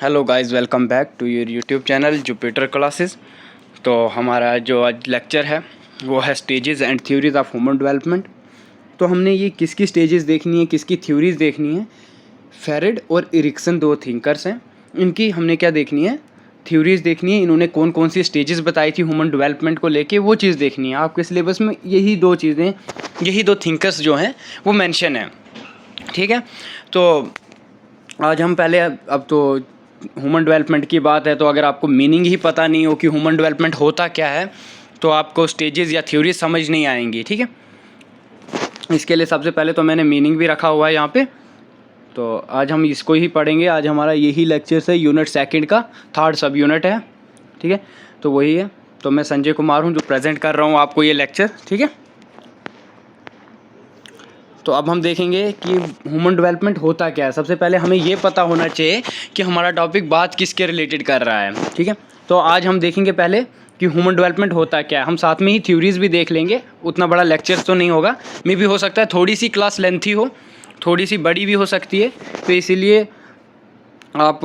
Hello guys, welcome back to your YouTube channel Jupiter classes. तो हमारा जो आज लेक्चर है वो है stages and theories of human development. तो हमने ये किसकी स्टेजेस देखनी है, किसकी थ्योरीज देखनी है। फेरेड और एरिक्सन दो थिंकर्स हैं, इनकी हमने क्या देखनी है, थ्योरीज देखनी है। इन्होंने कौन कौन सी स्टेजेस बताई थी ह्यूमन डेवलपमेंट को लेके, वो चीज़ देखनी है। आपके सिलेबस में यही दो चीज़ें, यही दो थिंकर्स जो हैं वो मेंशन है, ठीक है। तो आज हम पहले, अब तो ह्यूमन डेवलपमेंट की बात है, तो अगर आपको मीनिंग ही पता नहीं हो कि ह्यूमन डेवलपमेंट होता क्या है तो आपको स्टेजेस या थ्योरीज समझ नहीं आएंगी, ठीक है। इसके लिए सबसे पहले तो मैंने मीनिंग भी रखा हुआ है यहाँ पे, तो आज हम इसको ही पढ़ेंगे। आज हमारा यही लेक्चर है, यूनिट सेकंड का 3rd सब यूनिट है, ठीक है। तो वही है। तो मैं संजय कुमार हूँ जो प्रेजेंट कर रहा हूँ आपको ये लेक्चर, ठीक है। तो अब हम देखेंगे कि ह्यूमन डेवलपमेंट होता क्या है। सबसे पहले हमें ये पता होना चाहिए कि हमारा टॉपिक बात किसके रिलेटेड कर रहा है, ठीक है। तो आज हम देखेंगे पहले कि ह्यूमन डेवलपमेंट होता क्या है। हम साथ में ही थ्योरीज भी देख लेंगे, उतना बड़ा लेक्चर तो नहीं होगा, मे भी हो सकता है थोड़ी सी क्लास लेंथी हो, थोड़ी सी बड़ी भी हो सकती है। तो इसीलिए आप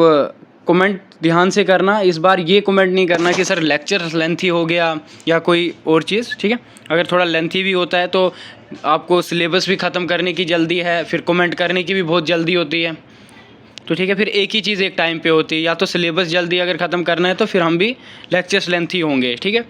कमेंट ध्यान से करना। इस बार ये कमेंट नहीं करना कि सर लेक्चर लेंथी हो गया या कोई और चीज़, ठीक है। अगर थोड़ा लेंथी भी होता है तो आपको सिलेबस भी ख़त्म करने की जल्दी है, फिर कमेंट करने की भी बहुत जल्दी होती है, तो ठीक है। फिर एक ही चीज़ एक टाइम पे होती है, या तो सिलेबस जल्दी अगर ख़त्म करना है तो फिर हम भी लेक्चर्स लेंथी होंगे, ठीक है।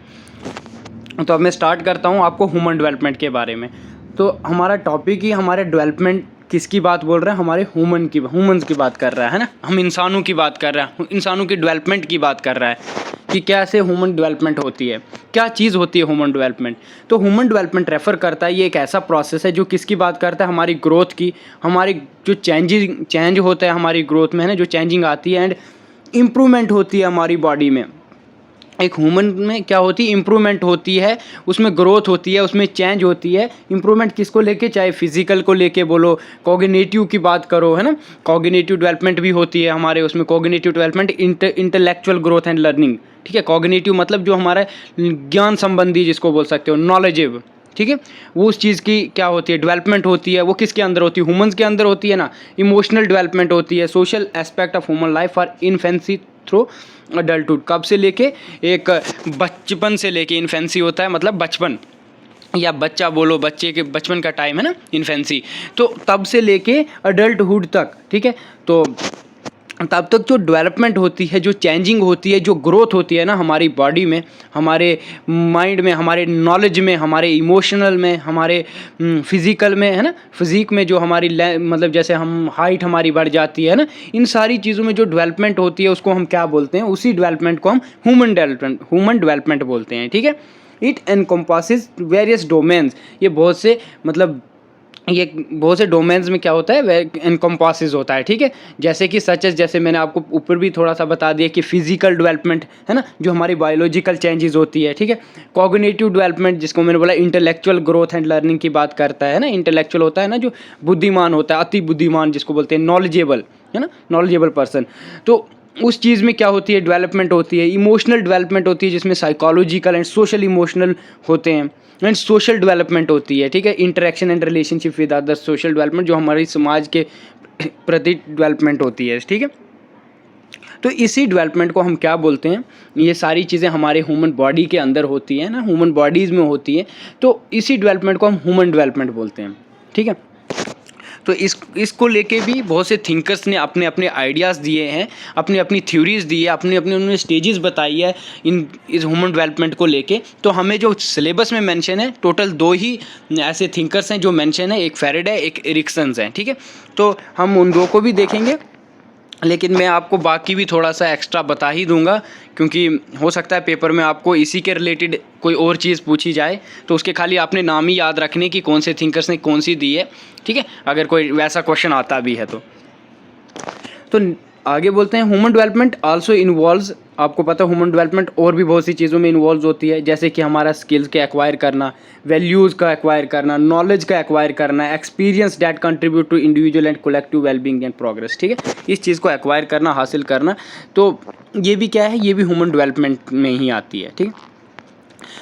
तो अब मैं स्टार्ट करता हूँ आपको ह्यूमन डेवलपमेंट के बारे में। तो हमारा टॉपिक ही हमारे डेवलपमेंट किसकी बात बोल रहा है, हमारे ह्यूमन्स की बात कर रहा है ना। हम इंसानों की बात कर रहे हैं, इंसानों की डेवलपमेंट की बात कर रहा है कि कैसे ह्यूमन डेवलपमेंट होती है, क्या चीज़ होती है ह्यूमन डेवलपमेंट। तो ह्यूमन डेवलपमेंट रेफ़र करता है, ये एक ऐसा प्रोसेस है जो किसकी बात करता है, हमारी ग्रोथ की, हमारी जो चेंज होता है हमारी ग्रोथ में, है ना, जो चेंजिंग आती है एंड इम्प्रूवमेंट होती है हमारी बॉडी में। एक ह्यूमन में क्या होती है, इम्प्रूवमेंट होती है, उसमें ग्रोथ होती है, उसमें चेंज होती है। इम्प्रूवमेंट किसको लेके, चाहे फिजिकल को लेके बोलो, कॉग्निटिव की बात करो, है ना, कॉग्निटिव डेवलपमेंट भी होती है हमारे उसमें। Cognitive development, intellectual growth and learning, ठीक है। कॉग्निटिव मतलब जो हमारा ज्ञान संबंधी जिसको बोल सकते हो, नॉलेजेबल, ठीक है। वो उस चीज़ की क्या होती है, डेवलपमेंट होती है। वो किसके अंदर होती है, ह्यूमन्स के अंदर होती है ना। इमोशनल डेवलपमेंट होती है, social aspect of human life are infancy through adulthood. कब से लेके, एक बचपन से लेके, इन्फेंसी होता है मतलब बचपन, या बच्चा बोलो, बच्चे के बचपन का टाइम है ना, इन्फेंसी। तो तब से लेके अडल्टहुड तक, ठीक है। तो तब तक जो डेवलपमेंट होती है, जो चेंजिंग होती है, जो ग्रोथ होती है ना हमारी बॉडी में, हमारे माइंड में, हमारे नॉलेज में, हमारे इमोशनल में, हमारे फिज़िकल में, है ना, फिज़िक में जो हमारी मतलब जैसे हम हाइट हमारी बढ़ जाती है ना, इन सारी चीज़ों में जो डेवलपमेंट होती है उसको हम क्या बोलते हैं, उसी डेवलपमेंट को हम ह्यूमन डेवलपमेंट बोलते हैं, ठीक है। इट एनकम्पासेस वेरियस डोमेन्स, ये बहुत से मतलब ये बहुत से डोमेन्स में क्या होता है, एनकम्पासेस होता है, ठीक है। जैसे कि जैसे मैंने आपको ऊपर भी थोड़ा सा बता दिया कि फिजिकल डेवलपमेंट, है ना, जो हमारी बायोलॉजिकल चेंजेस होती है, ठीक है। कॉग्निटिव डेवलपमेंट जिसको मैंने बोला इंटेलेक्चुअल ग्रोथ एंड लर्निंग की बात करता है ना। इंटेलेक्चुअल होता है ना जो बुद्धिमान होता है, अति बुद्धिमान जिसको बोलते हैं, नॉलेजेबल, है ना, नॉलेजेबल पर्सन। तो उस चीज़ में क्या होती है, डेवलपमेंट होती है। इमोशनल डेवलपमेंट होती है जिसमें साइकोलॉजिकल एंड सोशल इमोशनल होते हैं। एंड सोशल डेवलपमेंट होती है, ठीक है, interaction and relationship with other, social development जो हमारी समाज के प्रति डेवलपमेंट होती है, ठीक है। तो इसी डेवलपमेंट को हम क्या बोलते हैं, ये सारी चीज़ें हमारे ह्यूमन बॉडी के अंदर होती है ना, ह्यूमन बॉडीज़ में होती है। तो इसी डेवलपमेंट को हम ह्यूमन डेवलपमेंट बोलते हैं, ठीक है। तो इसको लेके भी बहुत से थिंकर्स ने अपने अपने आइडियाज़ दिए हैं, अपनी अपनी थ्योरीज़ दी है, अपनी अपनी उन्होंने स्टेजेस बताई है इस ह्यूमन डेवलपमेंट को लेके। तो हमें जो सिलेबस में मेंशन है, टोटल 2 ही ऐसे थिंकर्स हैं जो मेंशन है, एक फेरेड है, एक एरिक्सन्स हैं, ठीक है। तो हम उन 2 को भी देखेंगे, लेकिन मैं आपको बाकी भी थोड़ा सा एक्स्ट्रा बता ही दूंगा, क्योंकि हो सकता है पेपर में आपको इसी के रिलेटेड कोई और चीज़ पूछी जाए, तो उसके खाली आपने नाम ही याद रखने की कौन से थिंकर्स ने कौन सी दी है, ठीक है, अगर कोई वैसा क्वेश्चन आता भी है तो आगे बोलते हैं। ह्यूमन डेवलपमेंट आल्सो इन्वॉल्व्स, आपको पता है ह्यूमन डेवलपमेंट और भी बहुत सी चीज़ों में इन्वॉल्व होती है, जैसे कि हमारा स्किल्स के एक्वायर करना, वैल्यूज़ का एक्वायर करना, नॉलेज का एक्वायर करना, experience that contribute to individual and collective wellbeing and progress, ठीक है। इस चीज़ को एक्वायर करना, हासिल करना, तो ये भी क्या है, ये भी ह्यूमन डेवलपमेंट में ही आती है, ठीक है।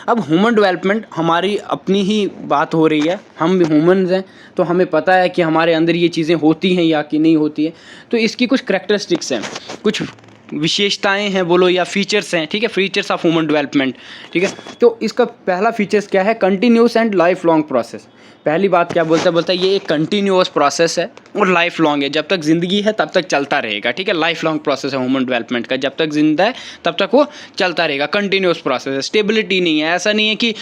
अब ह्यूमन डेवलपमेंट हमारी अपनी ही बात हो रही है, हम ह्यूमंस हैं, तो हमें पता है कि हमारे अंदर ये चीज़ें होती हैं या कि नहीं होती हैं। तो इसकी कुछ करैक्टरिस्टिक्स हैं, कुछ विशेषताएं हैं बोलो या फीचर्स हैं, ठीक है, फीचर्स ऑफ ह्यूमन डेवलपमेंट, ठीक है। तो इसका पहला फीचर्स क्या है, continuous and life long process. पहली बात क्या बोलता है ये एक कंटिन्यूअस प्रोसेस है और लाइफ लॉन्ग है, जब तक ज़िंदगी है तब तक चलता रहेगा, ठीक है। लाइफ लॉन्ग प्रोसेस है ह्यूमन डेवलपमेंट का, जब तक जिंदा है तब तक वो चलता रहेगा, कंटिन्यूअस प्रोसेस है। स्टेबिलिटी नहीं है, ऐसा नहीं है कि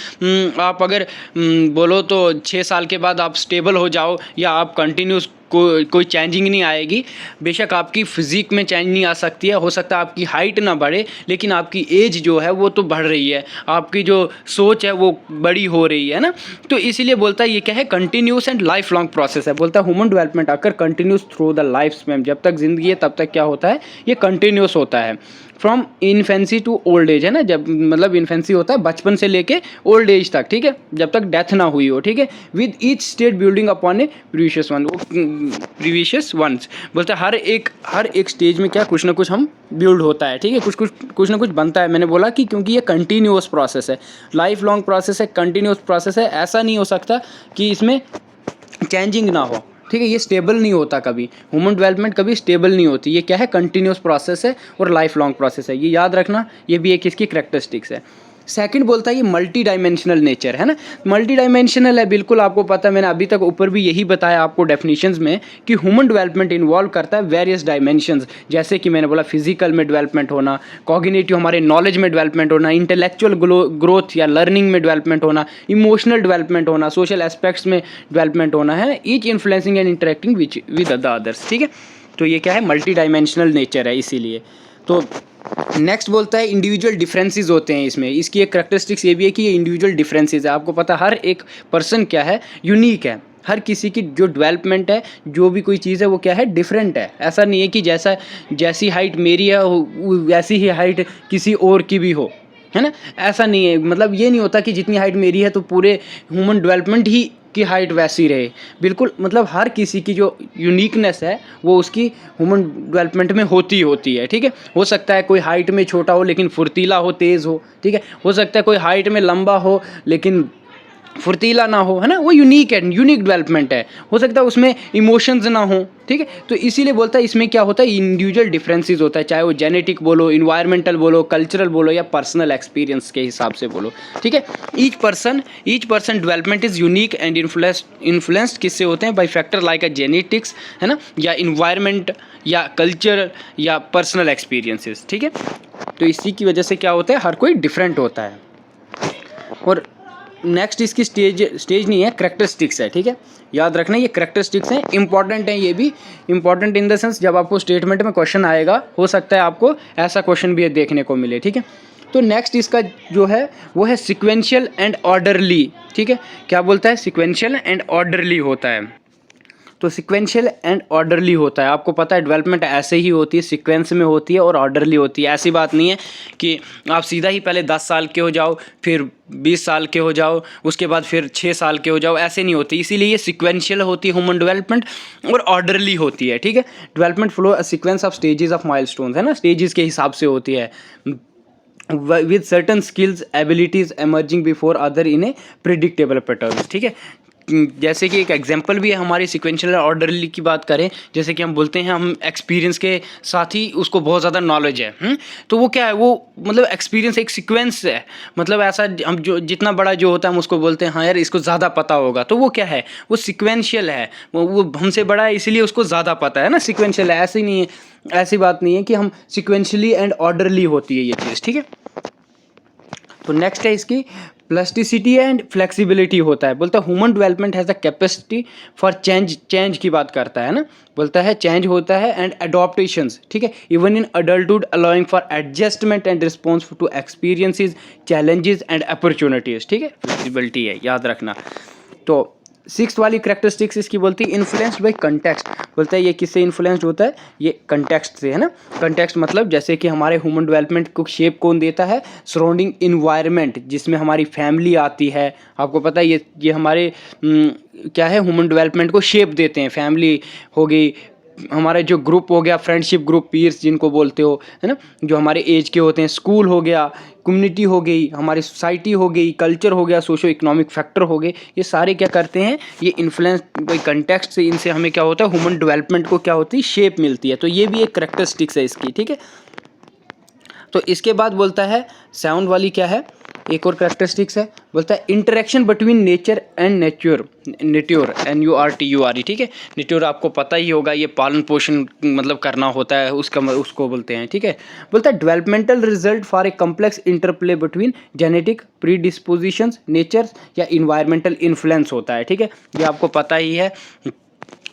आप अगर बोलो तो 6 साल के बाद आप स्टेबल हो जाओ या आप कंटिन्यूस कोई चेंजिंग नहीं आएगी। बेशक आपकी फिजिक में चेंज नहीं आ सकती है, हो सकता है आपकी हाइट ना बढ़े, लेकिन आपकी एज जो है वो तो बढ़ रही है, आपकी जो सोच है वो बड़ी हो रही है ना। तो इसीलिए बोलता है ये क्या है, continuous and life long process है। बोलता है human development occur continuous through the life span, जब तक जिंदगी है तब तक क्या होता है, ये कंटिन्यूस होता है। From infancy to old age, है ना, जब मतलब इन्फेंसी होता है बचपन से लेके ओल्ड एज तक, ठीक है, जब तक डेथ ना हुई हो, ठीक है। With each state building upon A previous one, वो प्रीवियस वंस बोलते हैं हर एक स्टेज में क्या कुछ ना कुछ हम बिल्ड होता है, ठीक है, कुछ ना कुछ बनता है। मैंने बोला कि क्योंकि ये कंटिन्यूअस प्रोसेस है, लाइफ लॉन्ग प्रोसेस है, कंटिन्यूअस प्रोसेस है, ऐसा नहीं हो सकता कि इसमें चेंजिंग ना हो, ठीक है। ये स्टेबल नहीं होता कभी, ह्यूमन डेवलपमेंट कभी स्टेबल नहीं होती, ये क्या है, कंटिन्यूस प्रोसेस है और लाइफ लॉन्ग प्रोसेस है, ये याद रखना, ये भी एक इसकी कैरेक्टरिस्टिक्स है। सेकंड बोलता है ये मल्टी डायमेंशनल नेचर है ना, मल्टी डायमेंशनल है, बिल्कुल आपको पता है, मैंने अभी तक ऊपर भी यही बताया आपको डेफिनेशंस में कि ह्यूमन डेवलपमेंट इन्वॉल्व करता है वेरियस डायमेंशंस, जैसे कि मैंने बोला फिजिकल में डेवलपमेंट होना, कॉग्निटिव हमारे नॉलेज में डेवलपमेंट होना, इंटेलेक्चुअल ग्रोथ या लर्निंग में डेवलपमेंट होना, इमोशनल डेवलपमेंट होना, सोशल एस्पेक्ट्स में डेवलपमेंट होना है, each influencing and interacting with the others, ठीक है। तो ये क्या है, मल्टी डायमेंशनल नेचर है इसीलिए। तो नेक्स्ट बोलता है इंडिविजुअल डिफरेंसेस होते हैं इसमें, इसकी एक करैक्टरिस्टिक्स ये भी है कि ये इंडिविजुअल डिफरेंसेस है। आपको पता है हर एक पर्सन क्या है, यूनिक है, हर किसी की जो डेवलपमेंट है, जो भी कोई चीज़ है वो क्या है, डिफरेंट है। ऐसा नहीं है कि जैसी हाइट मेरी है वैसी ही हाइट किसी और की भी हो, है ना, ऐसा नहीं है। मतलब ये नहीं होता कि जितनी हाइट मेरी है तो पूरे ह्यूमन डेवलपमेंट ही की हाइट वैसी रहे, बिल्कुल, मतलब हर किसी की जो यूनिकनेस है वो उसकी ह्यूमन डेवलपमेंट में होती है, ठीक है। हो सकता है कोई हाइट में छोटा हो लेकिन फुर्तीला हो, तेज़ हो, ठीक है, हो सकता है कोई हाइट में लंबा हो लेकिन फुर्तीला ना हो, है ना, वो यूनिक है, यूनिक डेवलपमेंट है। हो सकता है उसमें इमोशंस ना हो, ठीक है। तो इसीलिए बोलता है इसमें क्या होता है, इंडिविजुअल डिफरेंसेस होता है, चाहे वो जेनेटिक बोलो, इन्वायरमेंटल बोलो, कल्चरल बोलो या पर्सनल एक्सपीरियंस के हिसाब से बोलो, ठीक है। Each person development is unique and influenced किससे होते हैं, by factor like a genetics, है ना, या इन्वायरमेंट या कल्चर या पर्सनल एक्सपीरियंसेस, ठीक है। तो इसी की वजह से क्या होता है, हर कोई डिफरेंट होता है। और नेक्स्ट इसकी स्टेज नहीं है, करैक्टरिस्टिक्स है, ठीक है, याद रखना ये करैक्टरिस्टिक्स हैं, इंपॉर्टेंट हैं, ये भी इंपॉर्टेंट इन द सेंस जब आपको स्टेटमेंट में क्वेश्चन आएगा हो सकता है आपको ऐसा क्वेश्चन भी देखने को मिले, ठीक है। तो नेक्स्ट इसका जो है वो है सिक्वेंशियल एंड ऑर्डरली, ठीक है। क्या बोलता है, सिक्वेंशियल एंड ऑर्डरली होता है। तो सिक्वेंशियल एंड ऑर्डरली होता है, आपको पता है डेवलपमेंट ऐसे ही होती है, सीक्वेंस में होती है और ऑर्डरली होती है। ऐसी बात नहीं है कि आप सीधा ही पहले 10 साल के हो जाओ, फिर 20 साल के हो जाओ, उसके बाद फिर 6 साल के हो जाओ, ऐसे नहीं होती। इसीलिए ये सिक्वेंशियल होती है ह्यूमन डेवलपमेंट और ऑर्डरली होती है, ठीक है। Development flow sequence of stages of milestones, है ना, स्टेजेस के हिसाब से होती है, with certain skills abilities emerging before other in A predictable pattern, ठीक है। जैसे कि एक एग्जांपल भी है हमारी सिक्वेंशियल ऑर्डरली की बात करें, जैसे कि हम बोलते हैं हम एक्सपीरियंस के साथ ही उसको बहुत ज़्यादा नॉलेज है, तो वो क्या है, वो मतलब एक्सपीरियंस एक सीक्वेंस है, मतलब ऐसा हम जो जितना बड़ा जो होता है हम उसको बोलते हैं हाँ यार इसको ज़्यादा पता होगा, तो वो क्या है, वो सिक्वेंशियल है, वो हमसे बड़ा है इसलिए उसको ज़्यादा पता है ना, सिक्वेंशियल है। ऐसे नहीं है, ऐसी बात नहीं है कि हम सिक्वेंशली एंड ऑर्डरली होती है ये चीज़, ठीक है। तो नेक्स्ट है इसकी प्लास्टिसिटी एंड फ्लेक्सिबिलिटी होता है। बोलता है human development has a capacity for change की बात करता है ना, बोलता है चेंज होता है एंड अडॉप्टेशंस, ठीक है, even in adulthood allowing for adjustment and response to experiences challenges and opportunities, ठीक है, फ्लेक्सिबिलिटी है, याद रखना। तो 6th वाली करैक्टरिस्टिक्स इसकी बोलती है इन्फ्लुएंस्ड बाय कंटेक्स्ट, बोलता है ये किससे इन्फ्लुएंस्ड होता है, ये कंटेक्स्ट से, है ना। कंटेक्स्ट मतलब जैसे कि हमारे ह्यूमन डेवलपमेंट को शेप कौन देता है, सराउंडिंग इन्वायरमेंट, जिसमें हमारी फैमिली आती है। आपको पता है ये हमारे क्या है, ह्यूमन डेवलपमेंट को शेप देते हैं। फैमिली हो गई, हमारा जो ग्रुप हो गया, फ्रेंडशिप ग्रुप, पीयर्स जिनको बोलते हो, है ना, जो हमारे एज के होते हैं, स्कूल हो गया, कम्युनिटी हो गई, हमारी सोसाइटी हो गई, कल्चर हो गया, सोशो इकोनॉमिक फैक्टर हो गए, ये सारे क्या करते हैं, ये इन्फ्लुएंस बाय कंटेक्स्ट से, इनसे हमें क्या होता है, ह्यूमन डेवलपमेंट को क्या होती है, शेप मिलती है। तो ये भी एक करैक्टरिस्टिक्स है इसकी, ठीक है। तो इसके बाद बोलता है 7 वाली क्या है, एक और कैरेक्टरिस्टिक्स है, बोलता है interaction between nature and nurture NURTURE, ठीक है। नेट्योर आपको पता ही होगा, ये पालन पोषण मतलब करना होता है, उसको बोलते हैं, ठीक है। बोलता है developmental result for a complex interplay between genetic predispositions, nature या इन्वायरमेंटल इन्फ्लुएंस होता है, ठीक है। ये आपको पता ही है,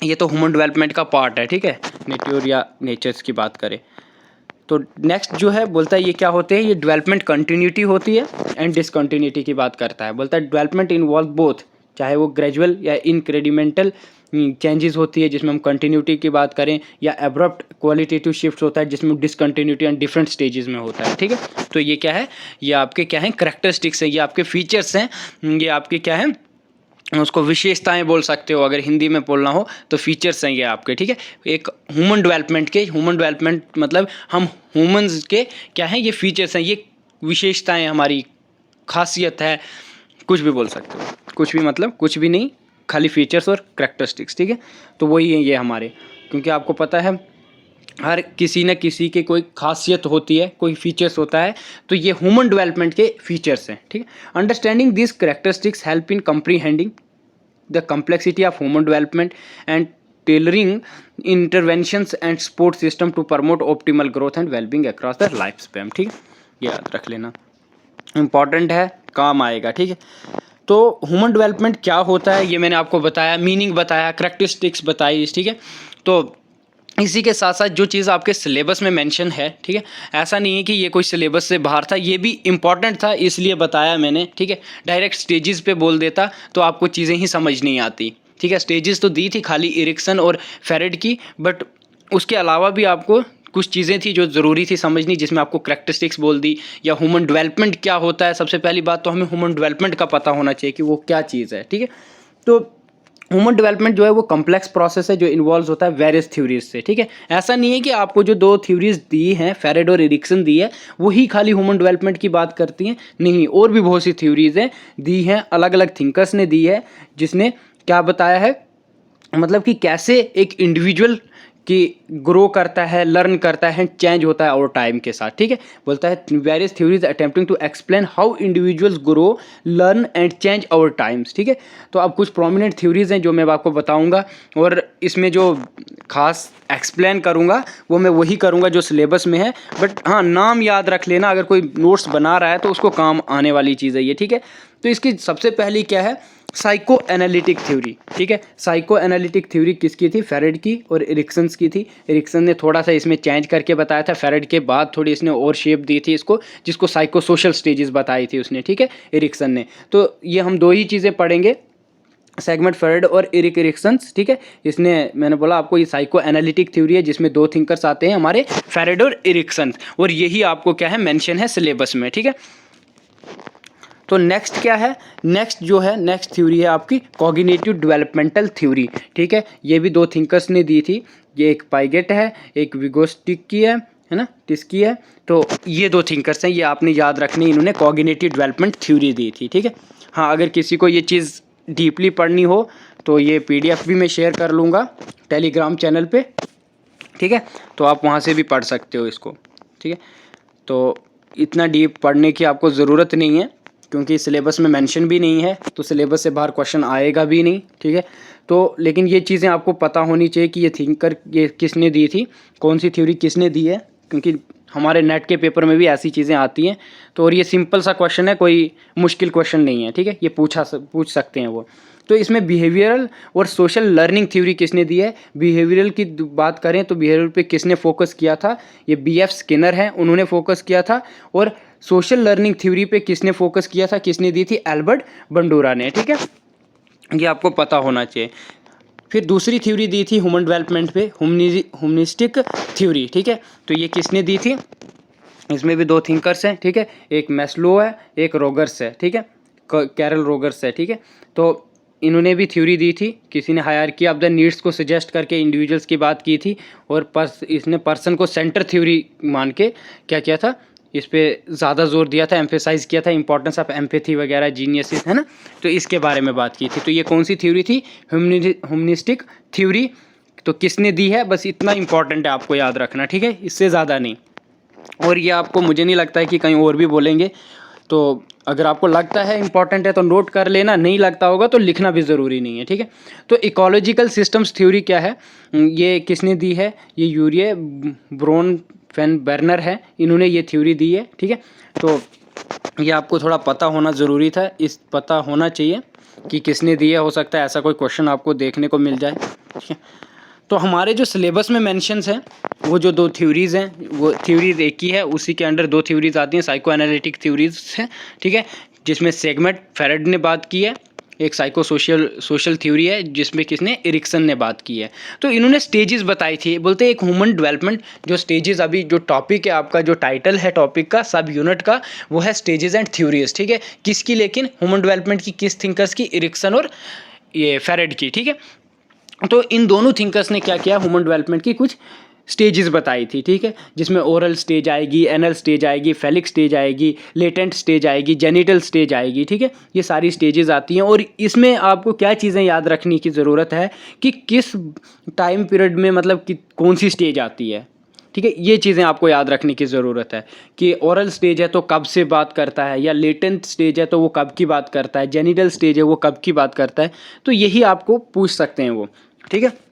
ये तो ह्यूमन डेवलपमेंट का पार्ट है, ठीक है, नेट्योर या नेचर्स की बात करें तो। नेक्स्ट जो है बोलता है ये क्या होते हैं, ये डेवलपमेंट कंटिन्यूटी होती है एंड डिसकंटिन्यूटी की बात करता है। बोलता है डेवलपमेंट इन्वॉल्व बोथ, चाहे वो ग्रेजुअल या इनक्रेडिमेंटल चेंजेस होती है जिसमें हम कंटिन्यूटी की बात करें, या एब्रप्ट क्वालिटेटिव शिफ्ट होता है जिसमें डिसकंटिन्यूटी एंड डिफरेंट स्टेजेस में होता है, ठीक है। तो ये क्या है, ये आपके क्या है कैरेक्टरिस्टिक्स हैं, ये आपके फीचर्स हैं, ये आपके क्या है उसको विशेषताएं बोल सकते हो, अगर हिंदी में बोलना हो तो फीचर्स हैं ये आपके, ठीक है। एक ह्यूमन डेवलपमेंट मतलब हम ह्यूमंस के क्या हैं, ये फीचर्स हैं, ये विशेषताएं हमारी खासियत है, कुछ भी बोल सकते हो, कुछ भी मतलब कुछ भी नहीं, खाली फीचर्स और कैरेक्टरिस्टिक्स, ठीक है। तो वही है ये हमारे, क्योंकि आपको पता है हर किसी न किसी के कोई खासियत होती है, कोई फीचर्स होता है, तो ये ह्यूमन डेवलपमेंट के फीचर्स हैं, ठीक है। Understanding this characteristics help in comprehending the complexity of human development and tailoring interventions and support system to promote optimal growth and wellbeing across the life span, ठीक है। ये याद रख लेना, इंपॉर्टेंट है, काम आएगा, ठीक है। तो ह्यूमन डेवलपमेंट क्या होता है ये मैंने आपको बताया, मीनिंग बताया, कैरेक्टरिस्टिक्स बताई, ठीक है। तो इसी के साथ साथ जो चीज़ आपके सिलेबस में मेंशन है, ठीक है, ऐसा नहीं है कि ये कोई सिलेबस से बाहर था, ये भी इम्पॉर्टेंट था इसलिए बताया मैंने, ठीक है। डायरेक्ट स्टेजेस पे बोल देता तो आपको चीज़ें ही समझ नहीं आती, ठीक है। स्टेजेस तो दी थी खाली इरिक्सन और फेरेड की, बट उसके अलावा भी आपको कुछ चीज़ें थी जो ज़रूरी थी समझनी, जिसमें आपको कैरेक्टरिस्टिक्स बोल दी, या ह्यूमन डेवलपमेंट क्या होता है। सबसे पहली बात तो हमें ह्यूमन डेवलपमेंट का पता होना चाहिए कि वो क्या चीज़ है, ठीक है। तो ह्यूमन डेवलपमेंट जो है वो कम्प्लेक्स प्रोसेस है जो इन्वॉल्व होता है वेरियस थ्योरीज से, ठीक है। ऐसा नहीं है कि आपको जो 2 थ्योरीज दी हैं, फेरेड और इरिक्सन दी है, वही खाली ह्यूमन डेवलपमेंट की बात करती हैं, नहीं, और भी बहुत सी थ्योरीज हैं दी हैं, अलग अलग थिंकर्स ने दी है, जिसने क्या बताया है, मतलब कि कैसे एक इंडिविजुअल कि ग्रो करता है, लर्न करता है, चेंज होता है और टाइम के साथ, ठीक है। बोलता है various theories attempting to explain how individuals grow, learn and change over times, ठीक है। तो अब कुछ प्रोमिनेंट थ्योरीज हैं जो मैं आपको बताऊंगा, और इसमें जो खास एक्सप्लेन करूंगा वो मैं वही करूंगा जो सिलेबस में है, बट हाँ नाम याद रख लेना, अगर कोई नोट्स बना रहा है तो उसको काम आने वाली चीज़ है ये, ठीक है। तो इसकी सबसे पहली क्या है, साइको एनालिटिक थ्योरी, ठीक है। साइको एनालिटिक थ्योरी किसकी थी, फेरेड की और इरिक्सन्स की थी। इरिक्सन ने थोड़ा सा इसमें चेंज करके बताया था, फेरेड के बाद थोड़ी इसने और शेप दी थी इसको, जिसको साइको सोशल स्टेजेस बताई थी उसने, ठीक है, इरिक्सन ने। तो ये हम 2 ही चीज़ें पढ़ेंगे, सेगमेंट फेरेड और इरिक्सन्स, ठीक है। इसने मैंने बोला आपको ये साइको एनालिटिक थ्योरी है जिसमें 2 थिंकर्स आते हैं हमारे, फेरेड और इरिक्सन्स, और यही आपको क्या है मेंशन है सिलेबस में, ठीक है। तो नेक्स्ट क्या है, नेक्स्ट जो है नेक्स्ट थ्योरी है आपकी कॉग्निटिव डेवलपमेंटल थ्योरी, ठीक है। ये भी 2 थिंकर्स ने दी थी, ये एक पाइगेट है, एक विगोस्टिक की है ना, टिस्की है। तो ये 2 थिंकर्स हैं, ये आपने याद रखनी, इन्होंने कॉग्निटिव डेवलपमेंट थ्योरी दी थी, ठीक है। हाँ, अगर किसी को ये चीज़ डीपली पढ़नी हो तो ये PDF भी मैं शेयर कर लूँगा टेलीग्राम चैनल पे, ठीक है। तो आप वहाँ से भी पढ़ सकते हो इसको, ठीक है। तो इतना डीप पढ़ने की आपको ज़रूरत नहीं है, क्योंकि सिलेबस में मेंशन भी नहीं है, तो सिलेबस से बाहर क्वेश्चन आएगा भी नहीं, ठीक है। तो लेकिन ये चीज़ें आपको पता होनी चाहिए कि ये थिंकर ये किसने दी थी, कौन सी थ्योरी किसने दी है, क्योंकि हमारे नेट के पेपर में भी ऐसी चीज़ें आती हैं। तो और ये सिंपल सा क्वेश्चन है, कोई मुश्किल क्वेश्चन नहीं है, ठीक है, ये पूछ सकते हैं वो। तो इसमें बिहेवियरल और सोशल लर्निंग थ्योरी किसने दी है, बिहेवियरल की बात करें तो बिहेवियरल पे किसने फोकस किया था, ये BF स्किनर हैं, उन्होंने फोकस किया था। और सोशल लर्निंग थ्योरी पे किसने फोकस किया था, किसने दी थी, एल्बर्ट बंडूरा ने, ठीक है, ये आपको पता होना चाहिए। फिर दूसरी थ्योरी दी थी ह्यूमन डेवलपमेंट पे, ह्यूमनिस्टिक थ्योरी, ठीक है। तो ये किसने दी थी, इसमें भी 2 थिंकर्स हैं, ठीक है, एक मैस्लो है, एक रोगर्स है, ठीक है, कैरल रोगर्स है, ठीक है। तो इन्होंने भी थ्योरी दी थी, किसी ने हायरार्की ऑफ द नीड्स को सजेस्ट करके इंडिविजुअल्स की बात की थी, और इसने पर्सन को सेंटर थ्योरी मान के क्या किया था, इस पे ज़्यादा जोर दिया था, एम्फेसाइज किया था इंपॉर्टेंस ऑफ एम्पैथी वगैरह, जीनियसिस, है ना। तो इसके बारे में बात की थी। तो ये कौन सी थ्योरी थी, ह्यूमनिस्टिक थ्योरी। तो किसने दी है, बस इतना इंपॉर्टेंट है आपको याद रखना, ठीक है, इससे ज़्यादा नहीं। और ये आपको, मुझे नहीं लगता है कि कहीं और भी बोलेंगे, तो अगर आपको लगता है इंपॉर्टेंट है तो नोट कर लेना, नहीं लगता होगा तो लिखना भी ज़रूरी नहीं है, ठीक है। तो इकोलॉजिकल सिस्टम्स थ्योरी क्या है, ये किसने दी है, ये यूरिये ब्रोनफेन-बर्नर है, इन्होंने ये थ्योरी दी है, ठीक है। तो ये आपको थोड़ा पता होना ज़रूरी था, इस पता होना चाहिए कि किसने दी है, हो सकता है ऐसा कोई क्वेश्चन आपको देखने को मिल जाए, ठीक है। तो हमारे जो सिलेबस में मेंशंस हैं वो जो दो थ्योरीज़ हैं, वो थ्योरीज एक ही है, उसी के अंडर दो थ्योरीज आती हैं, साइको एनालिटिक थ्योरीज हैं, ठीक है, जिसमें सेगमेंट फेरेड ने बात की है, एक साइको सोशल थ्योरी है जिसमें किसने, एरिक्सन ने बात की है। तो इन्होंने स्टेजेस बताई थी, बोलते हैं एक ह्यूमन डेवलपमेंट, जो स्टेजेस, अभी जो टॉपिक है आपका, जो टाइटल है टॉपिक का, सब यूनिट का, वो है स्टेजेस एंड थ्योरीज, ठीक है। किसकी, लेकिन ह्यूमन डेवलपमेंट की किस थिंकर्स की, एरिक्सन और ये फेरेड की, ठीक है। तो इन दोनों थिंकर्स ने क्या किया, ह्यूमन डेवलपमेंट की कुछ स्टेजेस बताई थी, ठीक है, जिसमें ओरल स्टेज आएगी, एनल स्टेज आएगी, फेलिक स्टेज आएगी, लेटेंट स्टेज आएगी, जेनिटल स्टेज आएगी, ठीक है। ये सारी स्टेजेस आती हैं और इसमें आपको क्या चीज़ें याद रखने की ज़रूरत है कि किस टाइम पीरियड में, मतलब कि कौन सी स्टेज आती है, ठीक है। ये चीज़ें आपको याद रखने की ज़रूरत है कि ओरल स्टेज है तो कब से बात करता है, या लेटेंट स्टेज है तो वो कब की बात करता है, जेनिटल स्टेज है वो कब की बात करता है, तो यही आपको पूछ सकते हैं वो, ठीक है।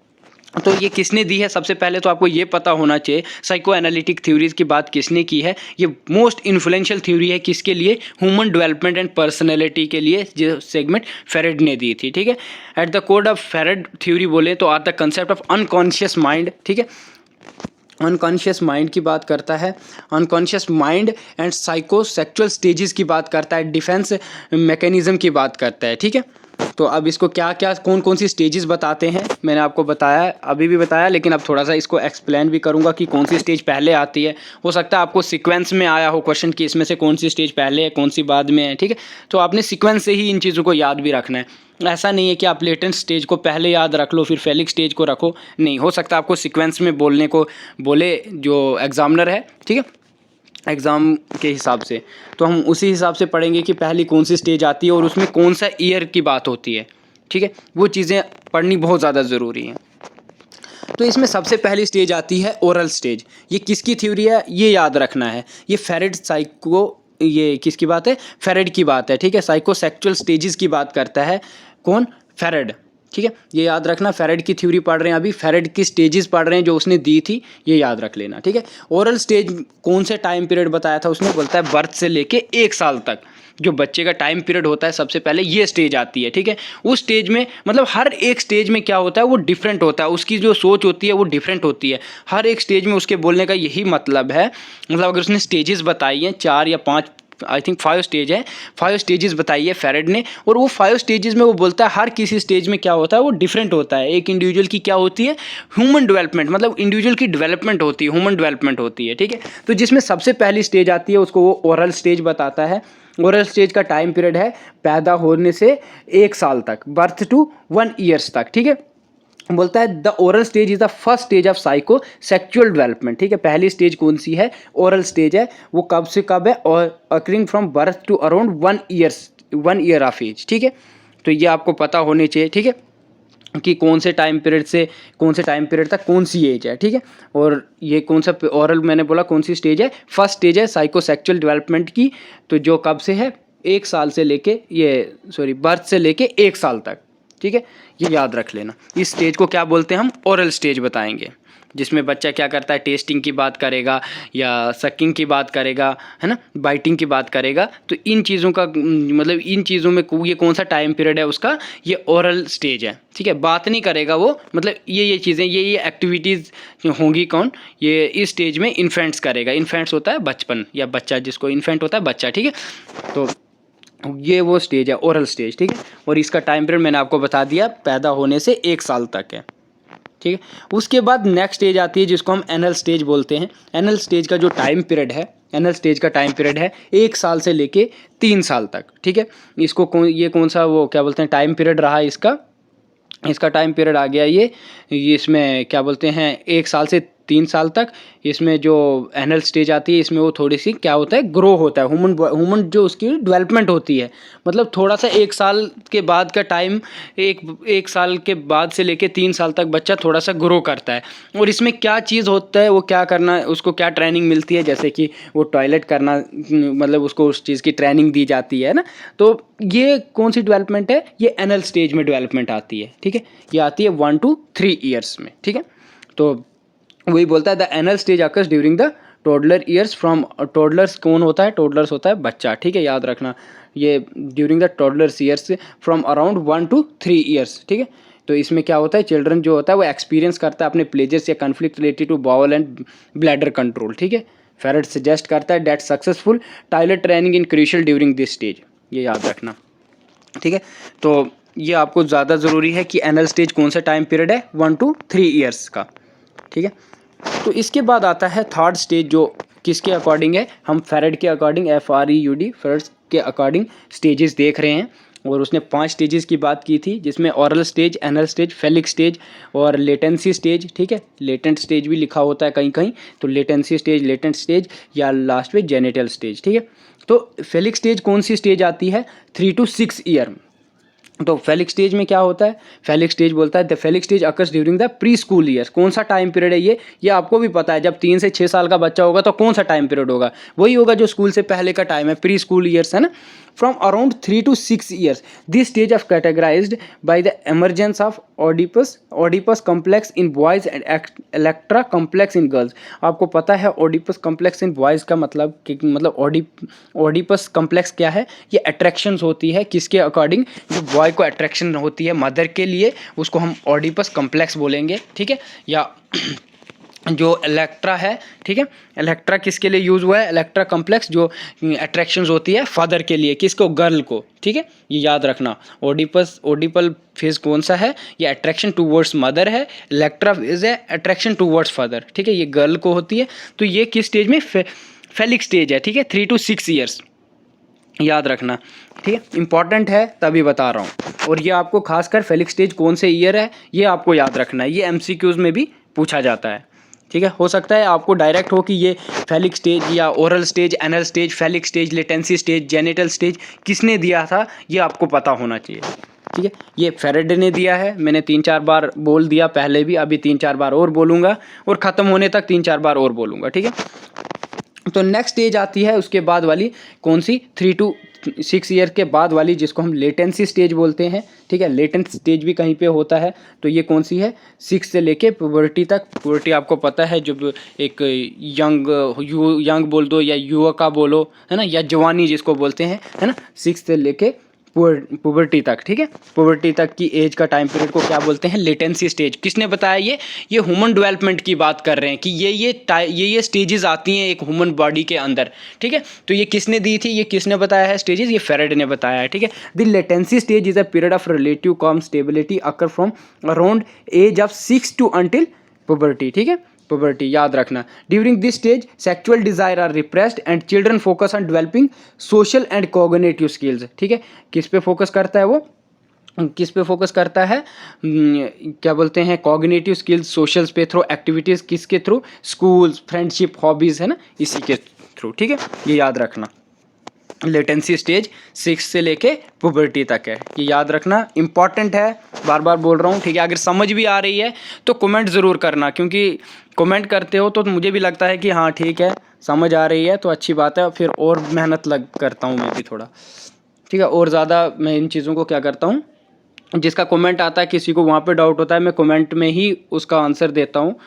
तो ये किसने दी है, सबसे पहले तो आपको ये पता होना चाहिए साइको एनालिटिक थ्योरीज की बात किसने की है। ये मोस्ट इन्फ्लुएंशियल थ्योरी है किसके लिए, ह्यूमन डेवलपमेंट एंड पर्सनैलिटी के लिए, जो सेगमेंट फेरेड ने दी थी, ठीक है। At the code of Freud theory बोले तो are the concept of unconscious mind, ठीक है। अनकॉन्शियस माइंड की बात करता है, unconscious mind and psychosexual stages की बात करता है, डिफेंस मैकेनिज्म की बात करता है, ठीक है। तो अब इसको क्या क्या कौन कौन सी स्टेजेस बताते हैं, मैंने आपको बताया, अभी भी बताया, लेकिन अब थोड़ा सा इसको एक्सप्लेन भी करूंगा कि कौन सी स्टेज पहले आती है। हो सकता है आपको सीक्वेंस में आया हो क्वेश्चन कि इसमें से कौन सी स्टेज पहले है, कौन सी बाद में है, ठीक है। तो आपने सीक्वेंस से ही इन चीज़ों को याद भी रखना है, ऐसा नहीं है कि आप लेटेंट स्टेज को पहले याद रख लो फिर फेलिक स्टेज को रखो, नहीं, हो सकता है आपको सीक्वेंस में बोलने को बोले जो एग्जामिनर है, ठीक है, एग्ज़ाम के हिसाब से। तो हम उसी हिसाब से पढ़ेंगे कि पहली कौन सी स्टेज आती है और उसमें कौन सा ईयर की बात होती है, ठीक है, वो चीज़ें पढ़नी बहुत ज़्यादा ज़रूरी हैं। तो इसमें सबसे पहली स्टेज आती है ओरल स्टेज। ये किसकी थ्योरी है, ये याद रखना है, ये फेरेड साइको, ये किसकी बात है, फेरेड की बात है, ठीक है। साइको सेक्चुअल स्टेजेस की बात करता है कौन, फेरेड, ठीक है। ये याद रखना, फेरेड की थ्योरी पढ़ रहे हैं अभी, फेरेड की स्टेजेस पढ़ रहे हैं जो उसने दी थी, ये याद रख लेना, ठीक है। ओरल स्टेज कौन से टाइम पीरियड बताया था उसने, बोलता है बर्थ से लेके 1 साल तक जो बच्चे का टाइम पीरियड होता है, सबसे पहले ये स्टेज आती है, ठीक है। उस स्टेज में मतलब हर एक स्टेज में क्या होता है वो डिफरेंट होता है, उसकी जो सोच होती है वो डिफरेंट होती है हर एक स्टेज में। उसके बोलने का यही मतलब है, मतलब अगर उसने स्टेजेस बताई हैं 4 या 5, आई थिंक 5 स्टेज है, 5 स्टेजेस बताई है फेरेड ने, और वो 5 स्टेजेस में वो बोलता है हर किसी स्टेज में क्या होता है वो डिफरेंट होता है। एक इंडिविजुअल की क्या होती है, ह्यूमन डेवलपमेंट, मतलब इंडिविजुअल की डेवलपमेंट होती है, ह्यूमन डेवलपमेंट होती है, ठीक है। तो जिसमें सबसे पहली स्टेज आती है उसको वो ओरल स्टेज बताता है। ओरल स्टेज का टाइम पीरियड है पैदा होने से 1 साल तक, बर्थ टू 1 ईयर्स तक, ठीक है। बोलता है the oral stage is the first stage of psycho sexual development, ठीक है। पहली स्टेज कौन सी है, ओरल स्टेज है, वो कब से कब है, और occurring from birth to around 1 year of age, ठीक है। तो ये आपको पता होने चाहिए, ठीक है, कि कौन से टाइम पीरियड से कौन से टाइम पीरियड तक कौन सी एज है, ठीक है। और ये कौन सा ओरल, मैंने बोला कौन सी स्टेज है, फर्स्ट स्टेज है साइको सेक्चुअल डेवलपमेंट की, तो जो कब से है 1 साल से लेके बर्थ से लेके 1 साल तक, ठीक है। ये याद रख लेना। इस स्टेज को क्या बोलते हैं हम, ओरल स्टेज बताएंगे, जिसमें बच्चा क्या करता है, टेस्टिंग की बात करेगा या सकिंग की बात करेगा, है ना, बाइटिंग की बात करेगा। तो इन चीज़ों का मतलब इन चीज़ों में ये कौन सा टाइम पीरियड है उसका, ये ओरल स्टेज है, ठीक है। बात नहीं करेगा वो, मतलब ये चीज़ें, ये एक्टिविटीज़ होंगी कौन, ये इस स्टेज में इन्फेंट्स करेगा। इन्फेंट्स होता है बचपन या बच्चा, जिसको इन्फेंट होता है बच्चा, ठीक है। तो ये वो स्टेज है ओरल स्टेज, ठीक है। और इसका टाइम पीरियड मैंने आपको बता दिया, पैदा होने से 1 साल तक है, ठीक है। उसके बाद नेक्स्ट स्टेज आती है जिसको हम एनल स्टेज बोलते हैं। एनल स्टेज का जो टाइम पीरियड है, एनल स्टेज का टाइम पीरियड है 1 साल से लेके 3 साल तक, ठीक है। इसको ये कौन सा वो क्या बोलते हैं टाइम पीरियड रहा इसका टाइम पीरियड आ गया ये इसमें क्या बोलते हैं 1 साल से 3 साल तक। इसमें जो एनल स्टेज आती है इसमें वो थोड़ी सी क्या होता है, ग्रो होता है, ह्यूमन जो उसकी डेवलपमेंट होती है, मतलब थोड़ा सा 1 साल के बाद का टाइम, एक साल के बाद से लेके 3 साल तक बच्चा थोड़ा सा ग्रो करता है। और इसमें क्या चीज़ होता है, वो क्या करना है, उसको क्या ट्रेनिंग मिलती है, जैसे कि वो टॉयलेट करना, मतलब उसको उस चीज़ की ट्रेनिंग दी जाती है ना। तो ये कौन सी डेवलपमेंट है, ये एनल स्टेज में डेवलपमेंट आती है, ठीक है। ये आती है 1 to 3 ईयर्स में, ठीक है। तो वही बोलता है the anal stage occurs during the toddler years from, toddlers कौन होता है, टोडलर्स होता है बच्चा, ठीक है, याद रखना। ये during the toddlers years from around 1 to 3 years, ठीक है। तो इसमें क्या होता है, चिल्ड्रन जो होता है वो एक्सपीरियंस करता है अपने प्लेजर्स या conflict related to bowel and bladder control, ठीक है। फेरेट सजेस्ट करता है that successful toilet training in crucial during this stage, ये याद रखना, ठीक है। तो ये आपको ज़्यादा ज़रूरी है कि एनल स्टेज कौन सा टाइम पीरियड है, 1 to 3 ईयर्स का, ठीक है। तो इसके बाद आता है थर्ड स्टेज, जो किसके अकॉर्डिंग है, हम फेरेट के अकॉर्डिंग, FREUD फेरेट के अकॉर्डिंग स्टेजेस देख रहे हैं। और उसने 5 स्टेजेस की बात की थी, जिसमें oral stage, anal stage, phallic stage और लेटेंसी स्टेज, ठीक है। लेटेंट स्टेज भी लिखा होता है कहीं कहीं, तो लेटेंसी स्टेज, लेटेंट स्टेज या लास्ट में जेनिटल स्टेज, ठीक है। तो फेलिक स्टेज कौन सी स्टेज आती है, 3 to 6 ईयर। तो फेलिक स्टेज में क्या होता है, फेलिक स्टेज बोलता है the phallic stage occurs during the pre school years. कौन सा टाइम पीरियड है ये आपको भी पता है, जब 3 से 6 साल का बच्चा होगा तो कौन सा टाइम पीरियड होगा, वही होगा जो स्कूल से पहले का टाइम है, प्री स्कूल ईयर्स, है ना। From around 3 to 6 years this stage of categorised by the emergence of Oedipus complex in boys and Electra complex in girls. आपको पता है ओडिपस कॉम्प्लेक्स इन बॉयज़ का मतलब ओडिपस कॉम्प्लेक्स क्या है, ये अट्रैक्शंस होती है किसके अकॉर्डिंग, जो बॉय को अट्रैक्शन होती है मदर के लिए, उसको हम ओडिपस कॉम्प्लेक्स बोलेंगे, ठीक है। या जो इलेक्ट्रा है, ठीक है, इलेक्ट्रा किसके लिए यूज़ हुआ है, इलेक्ट्रा कॉम्प्लेक्स जो अट्रैक्शंस होती है फादर के लिए, किसको, गर्ल को, ठीक है, ये याद रखना। ओडिपल फेज कौन सा है, ये अट्रैक्शन टूवर्ड्स मदर है, इलेक्ट्रा फेज है अट्रैक्शन टूवर्ड्स फादर, ठीक है, ये गर्ल को होती है। तो ये किस स्टेज में, फेलिक स्टेज है, ठीक है, 3 to 6 ईयर्स, याद रखना, ठीक है, इंपॉर्टेंट है तभी बता रहा हूँ। और ये आपको खासकर फेलिक स्टेज कौन से ईयर है ये आपको याद रखना है, ये MCQs में भी पूछा जाता है, ठीक है। हो सकता है आपको डायरेक्ट हो कि ये फेलिक स्टेज या oral stage, anal stage, phallic stage, latency stage, genital stage किसने दिया था, ये आपको पता होना चाहिए, ठीक है। ये फेरेडे ने दिया है, मैंने 3-4 बार बोल दिया पहले भी, अभी 3-4 बार और बोलूँगा, और ख़त्म होने तक 3-4 बार और बोलूँगा, ठीक है। तो नेक्स्ट स्टेज आती है उसके बाद वाली, कौन सी, 3 to 6 ईयर के बाद वाली, जिसको हम लेटेंसी स्टेज बोलते हैं, ठीक है। लेटेंट स्टेज भी कहीं पे होता है, तो ये कौन सी है, 6 से लेके पुबर्टी तक। पुबर्टी आपको पता है, जब एक यंग बोल दो या युवका बोलो, है ना, या जवानी जिसको बोलते हैं, है ना, 6 से लेके पुबर्टी तक, ठीक है। पुबर्टी तक की एज का टाइम पीरियड को क्या बोलते हैं, लेटेंसी स्टेज। किसने बताया ये ह्यूमन डेवलपमेंट की बात कर रहे हैं कि ये स्टेजेस आती हैं एक ह्यूमन बॉडी के अंदर, ठीक है। तो ये किसने दी थी, ये किसने बताया है स्टेजेस, ये फेरेडे ने बताया है, ठीक है। The latency stage is a period of relative calm stability occur from around age of 6 to until puberty, ठीक है, puberty, याद रखना। During this stage sexual desire are repressed and children focus on developing social and cognitive skills, ठीक है। किस पे focus करता है वो, किस पे फोकस करता है, क्या बोलते हैं, कॉग्निटिव स्किल्स, सोशल्स पे थ्रू एक्टिविटीज़, किसके थ्रू, स्कूल्स, फ्रेंडशिप, हॉबीज़, है ना, इसी के थ्रू, ठीक है, ये याद रखना। लेटेंसी स्टेज 6 से लेके पुबर्टी तक है, ये याद रखना, इंपॉर्टेंट है, बार बार बोल रहा हूँ, ठीक है। अगर समझ भी आ रही है तो कमेंट ज़रूर करना, क्योंकि कमेंट करते हो तो मुझे भी लगता है कि हाँ ठीक है समझ आ रही है तो अच्छी बात है, फिर और मेहनत करता हूँ मैं भी थोड़ा, ठीक है। और ज़्यादा मैं इन चीज़ों को क्या करता हूँ, जिसका कमेंट आता है, किसी को वहाँ पे डाउट होता है, मैं कमेंट में ही उसका आंसर देता हूँ।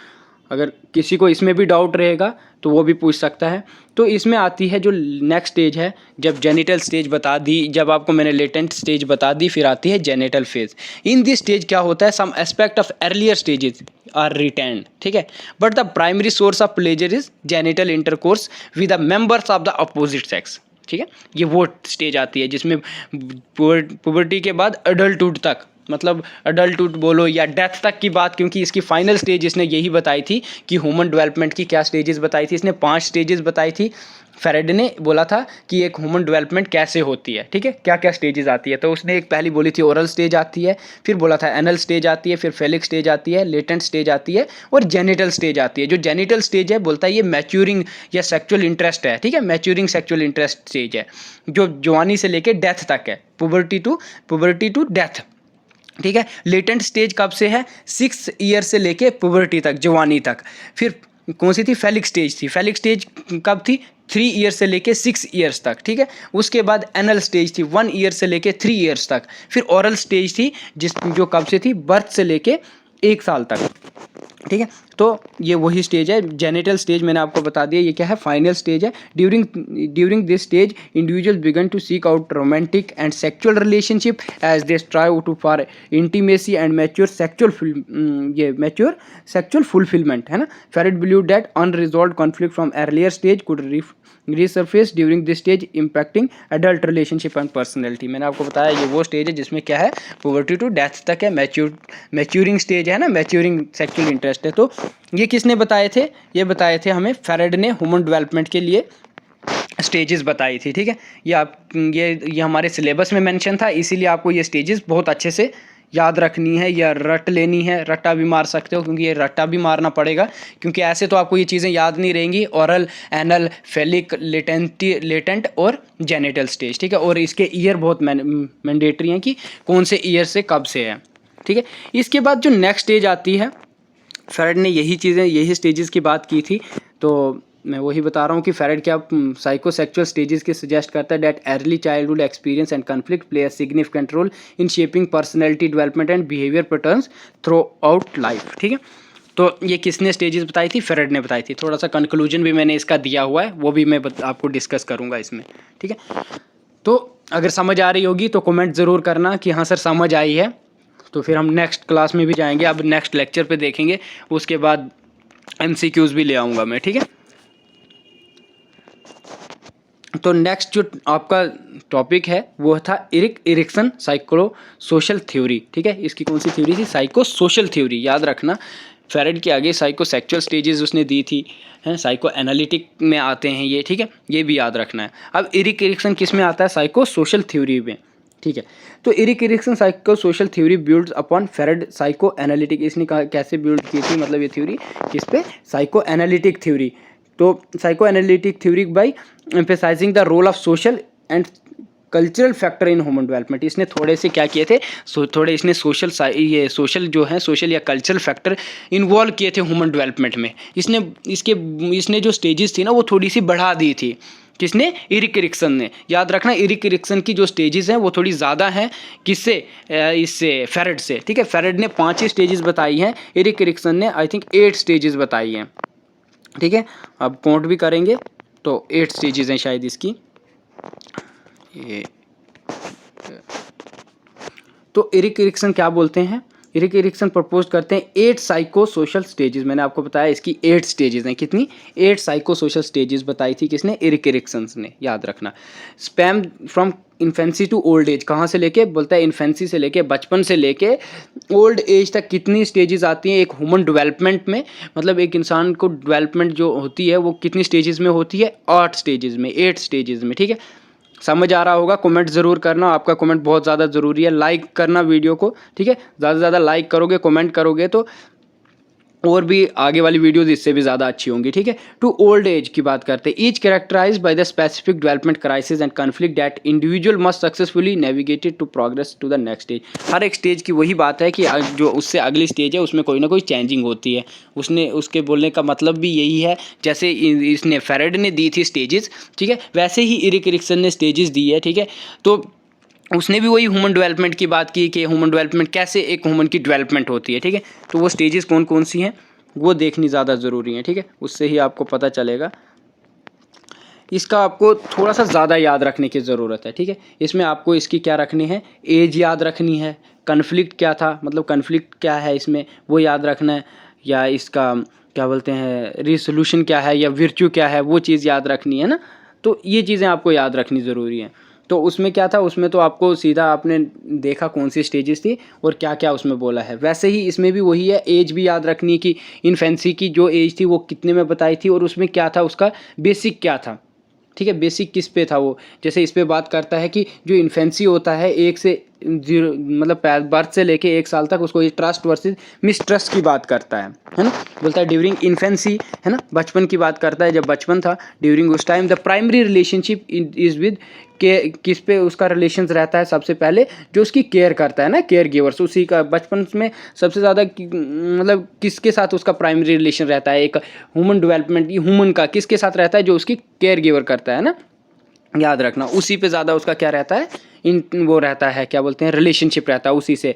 अगर किसी को इसमें भी डाउट रहेगा तो वो भी पूछ सकता है। तो इसमें आती है जो नेक्स्ट स्टेज है, जब जेनिटल स्टेज बता दी, जब आपको मैंने लेटेंट स्टेज बता दी, फिर आती है genital phase. In this stage क्या होता है, some aspect of earlier stages are retained, ठीक है, but the primary source of pleasure is genital intercourse with the members of the opposite sex, ठीक है। ये वो स्टेज आती है जिसमें पुबर्टी के बाद अडल्टहुड तक, मतलब अडल्टहुड बोलो या डेथ तक की बात, क्योंकि इसकी फाइनल स्टेज इसने यही बताई थी कि ह्यूमन डेवलपमेंट की क्या स्टेजेस बताई थी। इसने 5 स्टेजेस बताई थी। फेरेडे ने बोला था कि एक ह्यूमन डेवलपमेंट कैसे होती है, ठीक है, क्या क्या स्टेजेस आती है। तो उसने एक पहली बोली थी ओरल स्टेज आती है, फिर बोला था एनल स्टेज आती है, फिर फेलिक स्टेज आती है, लेटेंट स्टेज आती है और जेनिटल स्टेज आती है। जो जेनिटल स्टेज है बोलता है ये मैच्योरिंग या सेक्सुअल इंटरेस्ट है, ठीक है, मैच्योरिंग सेक्सुअल इंटरेस्ट स्टेज है जो जवानी से लेके डेथ तक है, पुबर्टी टू डेथ, ठीक है। लेटेंट स्टेज कब से है? 6 ईयर से लेके पुबर्टी तक, जवानी तक। फिर कौन सी थी? फेलिक स्टेज थी। फेलिक स्टेज कब थी? 3 ईयर से लेके 6 ईयर्स तक, ठीक है। उसके बाद एनल स्टेज थी 1 ईयर से लेके 3 ईयर्स तक। फिर ओरल स्टेज थी जो कब से थी? बर्थ से लेके 1 साल तक, ठीक है। तो ये वही स्टेज है। जेनिटल स्टेज मैंने आपको बता दिया, ये क्या है? फाइनल स्टेज है। During this stage individual begin to seek out romantic and sexual relationship as they strive to for intimacy and mature sexual fulfilment, है ना। Freud believe that unresolved conflict from earlier stage could resurface during this stage impacting adult relationship and personality। मैंने आपको बताया ये वो stage है जिसमें क्या है? पुबर्टी टू डेथ तक है, मैच्योरिंग स्टेज है ना, मैच्योरिंग सेक्सुअल इंटरेस्ट है। तो ये किसने बताए थे? ये बताए थे हमें फेरेड ने ह्यूमन डेवलपमेंट के लिए स्टेजेस बताई थी, ठीक है। ये हमारे सिलेबस में मेंशन था, इसीलिए आपको ये स्टेजेस बहुत अच्छे से याद रखनी है या रट लेनी है। रट्टा भी मार सकते हो, क्योंकि ये रट्टा भी मारना पड़ेगा, क्योंकि ऐसे तो आपको ये चीज़ें याद नहीं रहेंगी। ओरल, एनल, फेलिक, लेटेंट और जेनिटल स्टेज, ठीक है। और इसके ईयर बहुत मैंडेटरी हैं कि कौन से ईयर से कब से है, ठीक है। इसके बाद जो नेक्स्ट स्टेज आती है, फेरेड ने यही स्टेजेस की बात की थी, तो मैं वही बता रहा हूँ कि फेरेड क्या साइकोसेक्सुअल स्टेजेस के सजेस्ट करता है। That early childhood experience and conflict play a significant role in shaping personality development and behaviour patterns throughout life, ठीक है। तो ये किसने स्टेजेस बताई थी? फेरेड ने बताई थी। थोड़ा सा कंक्लूजन भी मैंने इसका दिया हुआ है, वो भी मैं आपको डिस्कस करूँगा इसमें, ठीक है। तो अगर समझ आ रही होगी तो कमेंट ज़रूर करना कि हाँ सर समझ आई है। तो फिर हम नेक्स्ट क्लास में भी जाएंगे, अब नेक्स्ट लेक्चर पे देखेंगे, उसके बाद MCQs भी ले आऊँगा मैं, ठीक है। तो नेक्स्ट जो आपका टॉपिक है वो था Eric Erikson psycho social theory, ठीक है। इसकी कौन सी थ्योरी थी? Psycho social theory. याद रखना, फेरेड के आगे साइको सेक्सुअल स्टेजेस उसने दी थी, हैं, साइको एनालिटिक में आते हैं ये, ठीक है, ये भी याद रखना है। अब इरिक इरिक्सन किस में आता है? साइको सोशल थ्योरी में, ठीक है। तो Erik Erikson psycho social theory builds upon Freud psycho analytic. इसने कैसे बिल्ड की थी, मतलब ये थ्योरी किस पे? Psycho analytic theory. तो psycho analytic theory by emphasising the role of social and cultural factor in human development. इसने थोड़े से क्या किए थे? थोड़े इसने सोशल जो है, सोशल या कल्चरल फैक्टर इन्वॉल्व किए थे ह्यूमन डेवलपमेंट में। इसने जो स्टेजेस थी ना वो थोड़ी सी बढ़ा दी थी। किसने? इरिक इरिक्सन ने। याद रखना, इरिक इरिक्सन की जो स्टेजेस हैं वो थोड़ी ज़्यादा हैं किससे? इससे, फेरेड से, ठीक है। फेरेड ने 5 ही स्टेजेस बताई हैं, इरिक इरिक्सन ने आई थिंक 8 स्टेजेस बताई हैं, ठीक है। अब काउंट भी करेंगे तो 8 स्टेजेस हैं शायद इसकी। ये तो इरिक इरिक्सन क्या बोलते हैं? इरिक इरिक्सन प्रपोज करते हैं 8 साइको सोशल स्टेजेस। मैंने आपको बताया इसकी 8 स्टेजेस हैं। कितनी? 8 साइको सोशल स्टेजेस बताई थी किसने? इरिक इरिक्सन ने। याद रखना, span from infancy to old age. कहाँ से लेके? बोलता है इन्फेंसी से लेके, बचपन से लेके ओल्ड एज तक कितनी स्टेजेस आती हैं एक ह्यूमन डेवलपमेंट में। मतलब एक इंसान को डेवलपमेंट जो होती है वो कितनी स्टेजेस में होती है? 8 स्टेजेस में, 8 स्टेजेस में, ठीक है। समझ आ रहा होगा? कमेंट ज़रूर करना, आपका कमेंट बहुत ज़्यादा ज़रूरी है। लाइक करना वीडियो को, ठीक है। ज़्यादा से ज़्यादा लाइक करोगे, कमेंट करोगे तो और भी आगे वाली वीडियोस इससे भी ज़्यादा अच्छी होंगी, ठीक है। टू ओल्ड एज की बात करते हैं। Each characterize by the specific development crisis and conflict that individual must successfully navigated to progress to the next stage. हर एक स्टेज की वही बात है कि जो उससे अगली स्टेज है उसमें कोई ना कोई चेंजिंग होती है। उसके बोलने का मतलब भी यही है, जैसे इसने फेरेड ने दी थी स्टेजेस, ठीक है, वैसे ही इरिक इरिक्सन ने स्टेजेस दी है, ठीक है। तो उसने भी वही ह्यूमन डेवलपमेंट की बात की कि ह्यूमन डेवलपमेंट कैसे एक ह्यूमन की डेवलपमेंट होती है, ठीक है। तो वो स्टेजेस कौन कौन सी हैं वो देखनी ज़्यादा ज़रूरी है, ठीक है। उससे ही आपको पता चलेगा। इसका आपको थोड़ा सा ज़्यादा याद रखने की ज़रूरत है, ठीक है। इसमें आपको इसकी क्या रखनी है? एज याद रखनी है। कन्फ्लिक्ट क्या था, मतलब कन्फ्लिक्ट क्या है इसमें वो याद रखना है, या इसका क्या बोलते हैं रिसोल्यूशन क्या है, या विर्च्यू क्या है वो चीज़ याद रखनी है ना। तो ये चीज़ें आपको याद रखनी ज़रूरी है। तो उसमें क्या था, उसमें तो आपको सीधा आपने देखा कौन सी स्टेजेस थी और क्या क्या उसमें बोला है। वैसे ही इसमें भी वही है, एज भी याद रखनी कि इन्फेंसी की जो एज थी वो कितने में बताई थी और उसमें क्या था, उसका बेसिक क्या था, ठीक है, बेसिक किस पे था वो। जैसे इस पे बात करता है कि जो इन्फेंसी होता है 1 से 0 मतलब बर्थ से लेके 1 साल तक, उसको ये ट्रस्ट वर्सेस मिसट्रस्ट की बात करता है ना। बोलता है ड्यूरिंग इन्फेंसी, है ना, बचपन की बात करता है, जब बचपन था, ड्यूरिंग उस time the primary relationship is with के, किस पे उसका रिलेशन रहता है, सबसे पहले जो उसकी केयर करता है ना, केयर गिवर्स, उसी का बचपन में सबसे ज़्यादा मतलब किसके साथ उसका प्राइमरी रिलेशन रहता है, एक ह्यूमन डेवलपमेंट ह्यूमन का किसके साथ रहता है, जो उसकी केयर गिवर करता है ना, याद रखना, उसी पे ज़्यादा उसका क्या रहता है, वो रहता है, क्या बोलते हैं, रिलेशनशिप रहता है उसी से।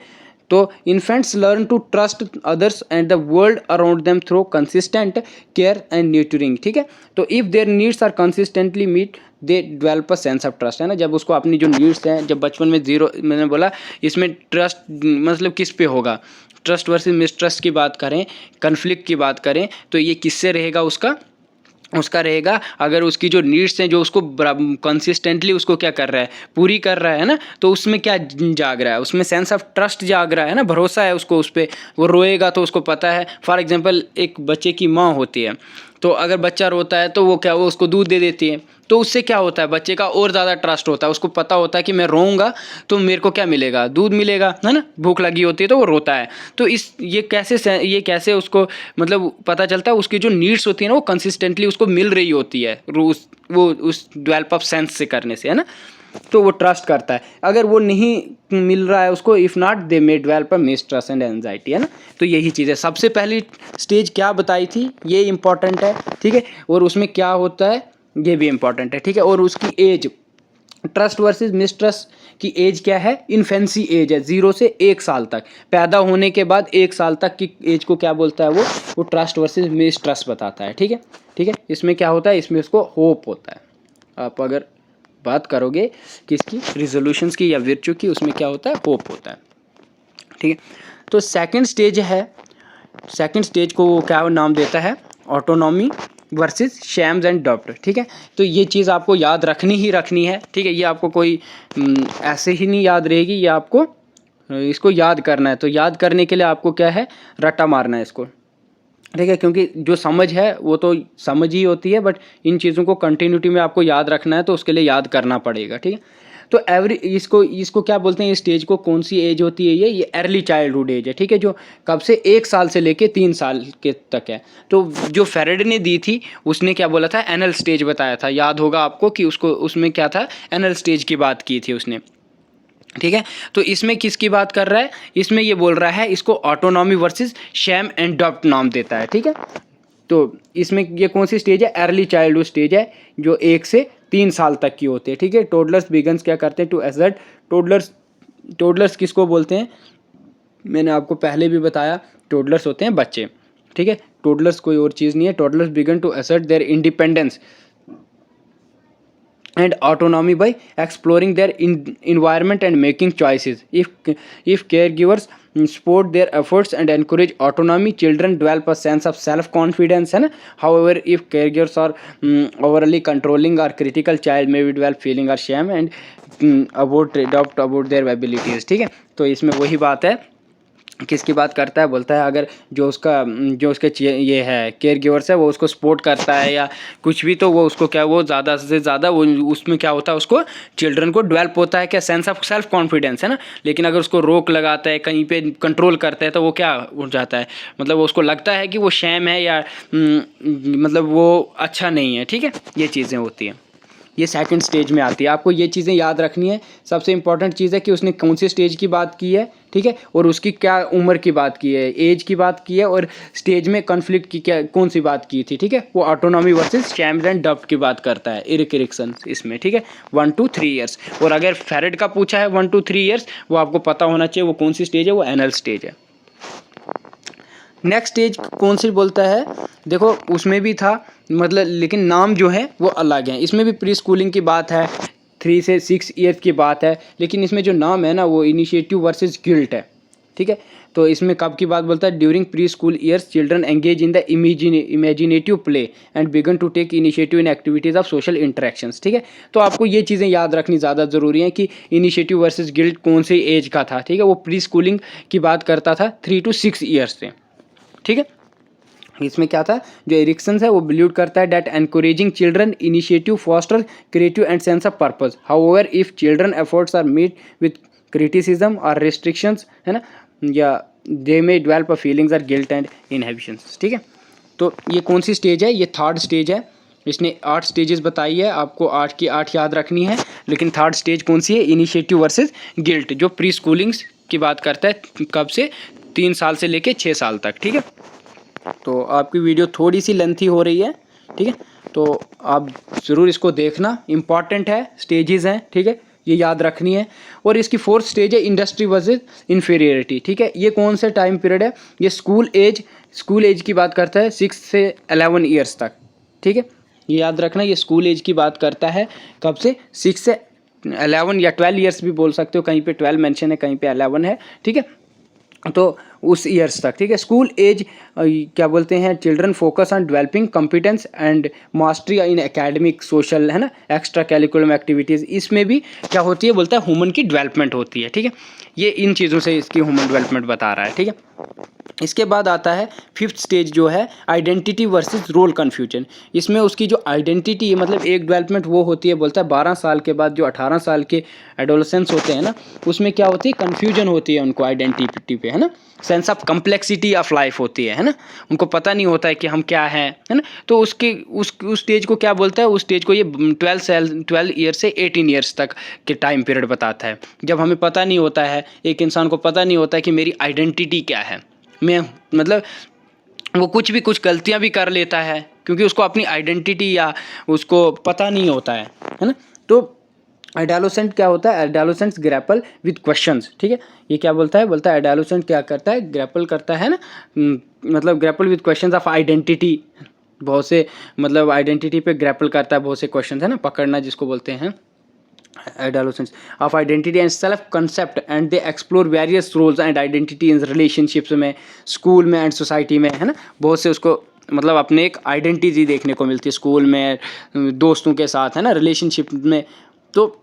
तो infants learn to trust others and the world around them through consistent care and nurturing, ठीक है। तो if their needs are consistently meet they develop a sense of trust, है ना। जब उसको अपनी जो नीड्स हैं, जब बचपन में 0, मैंने बोला इसमें ट्रस्ट मतलब किस पे होगा, ट्रस्ट वर्सेस मिसट्रस्ट की बात करें, कन्फ्लिक्ट की बात करें, तो ये किससे रहेगा, उसका रहेगा अगर उसकी जो नीड्स हैं, जो उसको कंसिस्टेंटली उसको क्या कर रहा है, पूरी कर रहा है ना, तो उसमें क्या जाग रहा है, उसमें सेंस ऑफ ट्रस्ट जाग रहा है ना, भरोसा है उसको उस पर। वो रोएगा तो उसको पता है, फॉर एग्जांपल एक बच्चे की माँ होती है, तो अगर बच्चा रोता है तो वो उसको दूध दे देती है, तो उससे क्या होता है, बच्चे का और ज़्यादा ट्रस्ट होता है, उसको पता होता है कि मैं रोऊंगा तो मेरे को क्या मिलेगा, दूध मिलेगा, है ना, भूख लगी होती है तो वो रोता है। तो ये कैसे उसको मतलब पता चलता है, उसकी जो नीड्स होती है ना वो कंसिस्टेंटली उसको मिल रही होती है, वो उस डेवलप ऑफ सेंस से करने से, है ना, तो वो ट्रस्ट करता है। अगर वो नहीं मिल रहा है उसको, if not they may develop a mistrust and anxiety, है ना। तो यही चीज़ है, सबसे पहली स्टेज क्या बताई थी, ये इंपॉर्टेंट है, ठीक है, और उसमें क्या होता है ये भी इंपॉर्टेंट है, ठीक है। और उसकी एज, ट्रस्ट वर्सेस मिसट्रस्ट की एज क्या है, इन्फेंसी एज है, 0 से 1 साल तक, पैदा होने के बाद 1 साल तक की एज को क्या बोलता है, वो ट्रस्ट वर्सेस मिसट्रस्ट बताता है, ठीक है, ठीक है। इसमें क्या होता है, इसमें उसको होप होता है। आप अगर बात करोगे किसकी, रिजोल्यूशंस की या विर्चू की, उसमें क्या होता है, होप होता है, ठीक है। तो सेकंड स्टेज है, सेकंड स्टेज को वो क्या नाम देता है, ऑटोनॉमी वर्सेस शैम्स एंड डॉप्ट, ठीक है। तो ये चीज़ आपको याद रखनी ही रखनी है, ठीक है, ये आपको कोई ऐसे ही नहीं याद रहेगी, ये आपको इसको याद करना है। तो याद करने के लिए आपको क्या है, रट्टा मारना है इसको, ठीक है, क्योंकि जो समझ है वो तो समझ ही होती है, बट इन चीज़ों को कंटिन्यूटी में आपको याद रखना है, तो उसके लिए याद करना पड़ेगा, ठीक है। तो इसको क्या बोलते हैं, इस स्टेज को कौन सी एज होती है, ये अर्ली चाइल्डहुड एज है, ठीक है, जो कब से 1 साल से लेके 3 साल के तक है। तो जो फेरेडे ने दी थी, उसने क्या बोला था, एनल स्टेज बताया था, याद होगा आपको कि उसमें क्या था, एनल स्टेज की बात की थी उसने, ठीक है। तो इसमें किसकी बात कर रहा है, इसमें ये बोल रहा है, इसको ऑटोनॉमी वर्सेस शैम एंड डॉप्ट नाम देता है, ठीक है। तो इसमें ये कौन सी स्टेज है, अर्ली चाइल्डहुड स्टेज है, जो 1 से 3 साल तक की होती है, ठीक है। टोडलर्स बिगन्स क्या करते हैं, टू एसर्ट, टोडलर्स किसको बोलते हैं, मैंने आपको पहले भी बताया, टोडलर्स होते हैं बच्चे, ठीक है, टोडलर्स कोई और चीज़ नहीं है। Toddlers begin to assert their independence and autonomy by exploring their environment and making choices. If caregivers support their efforts and encourage autonomy, children develop a sense of self confidence, है ना। However, if caregivers are overly controlling or critical, child may develop feeling or shame and about their abilities, ठीक है। तो इसमें वही बात है, किसकी बात करता है, बोलता है अगर जो उसके ये है केयर गिवर्स है, वो उसको सपोर्ट करता है या कुछ भी, तो वो उसको क्या, वो ज़्यादा से ज़्यादा वो उसमें क्या होता है, उसको चिल्ड्रन को डेवलप होता है क्या, सेंस ऑफ सेल्फ कॉन्फिडेंस, है ना। लेकिन अगर उसको रोक लगाता है, कहीं पे कंट्रोल करता है, तो वो क्या हो जाता है, मतलब उसको लगता है कि वो शैम है या मतलब वो अच्छा नहीं है, ठीक है, ये चीज़ें होती हैं। ये सेकंड स्टेज में आती है, आपको ये चीज़ें याद रखनी है। सबसे इंपॉर्टेंट चीज़ है कि उसने कौन सी स्टेज की बात की है, ठीक है, और उसकी क्या उम्र की बात की है, एज की बात की है, और स्टेज में कॉन्फ्लिक्ट की क्या कौन सी बात की थी, ठीक है। वो ऑटोनॉमी वर्सेस शैम्स एंड डॉप्ट की बात करता है, इरिक्शन इसमें, ठीक है, 1 to 3 ईयर्स। और अगर फेरेड का पूछा है 1 to 3 ईयर्स, वो आपको पता होना चाहिए वो कौन सी स्टेज है, वो एनल स्टेज है। नेक्स्ट स्टेज कौन सी बोलता है, देखो उसमें भी था मतलब, लेकिन नाम जो है वो अलग है। इसमें भी प्री स्कूलिंग की बात है, 3 से 6 ईयर्स की बात है, लेकिन इसमें जो नाम है ना, वो इनिशिएटिव वर्सेस गिल्ट है, ठीक है। तो इसमें कब की बात बोलता है, during pre school years children engage in the imaginative play and begin to take initiative in activities of social interactions. ठीक है, तो आपको ये चीज़ें याद रखनी ज़्यादा ज़रूरी है कि इनिशिएटिव वर्सेस गिल्ट कौन से एज का था। ठीक है, वो प्री स्कूलिंग की बात करता था 3 to 6 ईयर्स से। ठीक है, इसमें क्या था, जो एरिक्सन है वो बिलीव करता है that encouraging children initiative foster creative and sense of purpose. However if children efforts are made with criticism और रिस्ट्रिक्शंस, है ना, या they may develop a feelings or guilt and inhibitions. ठीक है, तो ये कौन सी स्टेज है, ये थर्ड स्टेज है। इसने 8 स्टेजेस बताई है, आपको 8 की 8 याद रखनी है, लेकिन थर्ड स्टेज कौन सी है, इनिशिएटिव वर्सेस गिल्ट, जो प्री स्कूलिंग्स की बात करता है, कब से 3 साल से लेके 6 साल तक। ठीक है, तो आपकी वीडियो थोड़ी सी लेंथी हो रही है। ठीक है, तो आप ज़रूर इसको देखना, इम्पॉर्टेंट है, स्टेजेस हैं। ठीक है, ये याद रखनी है। और इसकी 4th स्टेज है इंडस्ट्री वर्सेस इन्फीरियरिटी। ठीक है, ये कौन सा टाइम पीरियड है, ये स्कूल एज की बात करता है 6 से 11 ईयर्स तक। ठीक है, ये याद रखना, ये स्कूल एज की बात करता है कब से, 6 से 11 या 12 ईयर्स भी बोल सकते हो, कहीं पे 12 मेंशन है, कहीं पे 11 है। ठीक है, तो उस ईयर्स तक। ठीक है, स्कूल एज क्या बोलते हैं, children focus on developing competence and mastery in academic social, है ना, एक्स्ट्रा कैरिकुलम एक्टिविटीज़, इसमें भी क्या होती है, बोलता है ह्यूमन की डेवलपमेंट होती है। ठीक है, ये इन चीज़ों से इसकी ह्यूमन डेवलपमेंट बता रहा है। ठीक है, इसके बाद आता है 5th स्टेज जो है आइडेंटिटी वर्सेस रोल कन्फ्यूजन। इसमें उसकी जो आइडेंटिटी है, मतलब एक डेवलपमेंट वो होती है, बोलता है 12 साल के बाद जो 18 साल के एडोलेसेंस होते हैं ना, उसमें क्या होती है, कन्फ्यूजन होती है उनको आइडेंटिटी पे, है ना, sense of complexity of life होती है ना, उनको पता नहीं होता है कि हम क्या हैं, है ना। तो उसके उस स्टेज को क्या बोलता है, उस स्टेज को ये 12 ईयर से 18 ईयर्स तक के टाइम पीरियड बताता है, जब हमें पता नहीं होता है, एक इंसान को पता नहीं होता है कि मेरी आइडेंटिटी क्या है, मैं मतलब वो कुछ गलतियां भी कर लेता है, क्योंकि उसको अपनी आइडेंटिटी या उसको पता नहीं होता है ना। तो एडोलेसेंट क्या होता है, एडोलेसेंट्स ग्रैपल विद क्वेश्चंस। ठीक है, ये क्या बोलता है, बोलता है एडोलेसेंट क्या करता है, ग्रैपल करता है ना, मतलब grapple with questions of identity, बहुत से मतलब आइडेंटिटी पे ग्रैपल करता है, बहुत से क्वेश्चंस, है ना, पकड़ना जिसको बोलते हैं, adolescents of identity and self concept, and they explore various roles and identity in relationships में, स्कूल में एंड सोसाइटी में, है ना, बहुत से उसको मतलब अपने एक आइडेंटिटी देखने को मिलती है स्कूल में, दोस्तों के साथ, है ना, रिलेशनशिप में। तो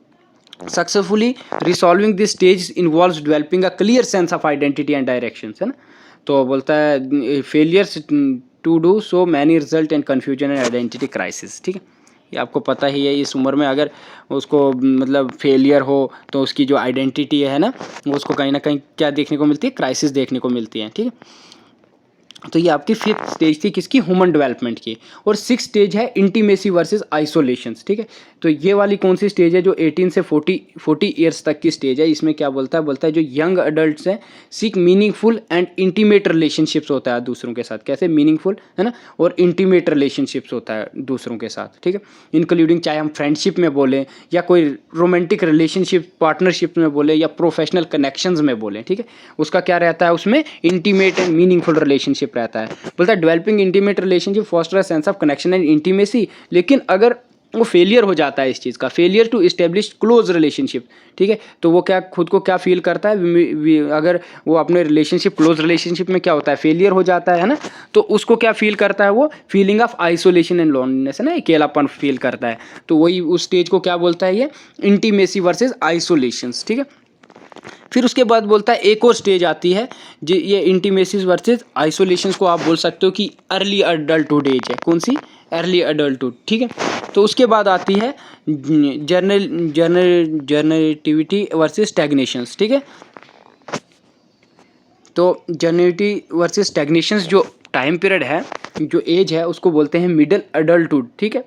successfully resolving this stage involves developing a clear sense of identity and directions, है ना। तो बोलता है failures to do so many result in confusion and identity crisis. ठीक है, ये आपको पता ही है, इस उम्र में अगर उसको मतलब फेलियर हो तो उसकी जो आइडेंटिटी है ना, उसको कहीं ना कहीं क्या देखने को मिलती है, क्राइसिस देखने को मिलती है। ठीक है, तो ये आपकी 5th स्टेज थी किसकी, ह्यूमन डेवलपमेंट की। और 6th स्टेज है इंटीमेसी वर्सेस आइसोलेशंस। ठीक है, तो ये वाली कौन सी स्टेज है, जो 18 से 40 ईयर्स तक की स्टेज है। इसमें क्या बोलता है, बोलता है जो यंग अडल्ट्स हैं seek meaningful and intimate relationships होता है दूसरों के साथ, कैसे मीनिंगफुल, है ना, और इंटीमेट रिलेशनशिप्स होता है दूसरों के साथ। ठीक है, इंक्लूडिंग चाहे हम फ्रेंडशिप में बोलें या कोई रोमांटिक रिलेशनशिप पार्टनरशिप में बोले या प्रोफेशनल कनेक्शंस में बोलें। ठीक है, उसका क्या रहता है, उसमें इंटीमेट एंड मीनिंगफुल रिलेशनशिप रहता है। बोलता है developing intimate relationship foster a sense of connection and intimacy. लेकिन अगर वो फेलियर हो जाता है इस चीज़ का, failure to establish close relationship. ठीक है, तो वो क्या खुद को क्या फील करता है, अगर वो अपने रिलेशनशिप क्लोज रिलेशनशिप में क्या होता है, फेलियर हो जाता है ना, तो उसको क्या फील करता है, वो feeling of isolation and loneliness, है ना, अकेलापन फील करता है। तो वही उस स्टेज को क्या बोलता है, ये इंटीमेसी वर्सेस आइसोलेशंस। ठीक है, फिर उसके बाद बोलता है एक और स्टेज आती है, जो ये इंटीमेसीज वर्सेस आइसोलेशंस को आप बोल सकते हो कि अर्ली अडल्टहुड एज है, कौन सी, अर्ली अडल्टहुड। ठीक है, तो उसके बाद आती है जनरेटिविटी वर्सेस स्टैग्नेशंस। ठीक है, तो जनरेटिविटी वर्सेस स्टैग्नेशंस जो टाइम पीरियड है, जो एज है, उसको बोलते हैं मिडिल अडल्टहुड। ठीक है,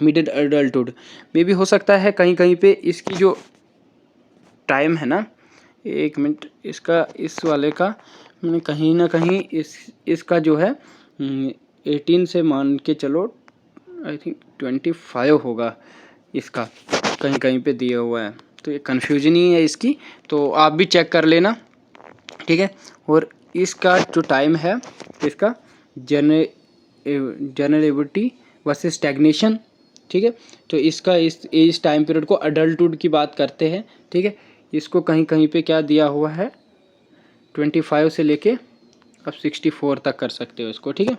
मिडिल अडल्टहुड में भी हो सकता है कहीं कहीं पे इसकी जो टाइम है ना, एक मिनट, इसका इस वाले का मैंने कहीं ना कहीं इसका जो है 18 से मान के चलो, आई थिंक 25 होगा इसका, कहीं कहीं पे दिया हुआ है, तो ये कन्फ्यूजन ही है इसकी, तो आप भी चेक कर लेना। ठीक है, और इसका जो टाइम है, इसका जनरेटिविटी वर्सेस स्टैग्नेशन। ठीक है, तो इसका इस टाइम पीरियड को अडल्टहुड की बात करते हैं। ठीक है, इसको कहीं कहीं पे क्या दिया हुआ है, 25 से लेके अब 64 तक कर सकते हो इसको, ठीक है,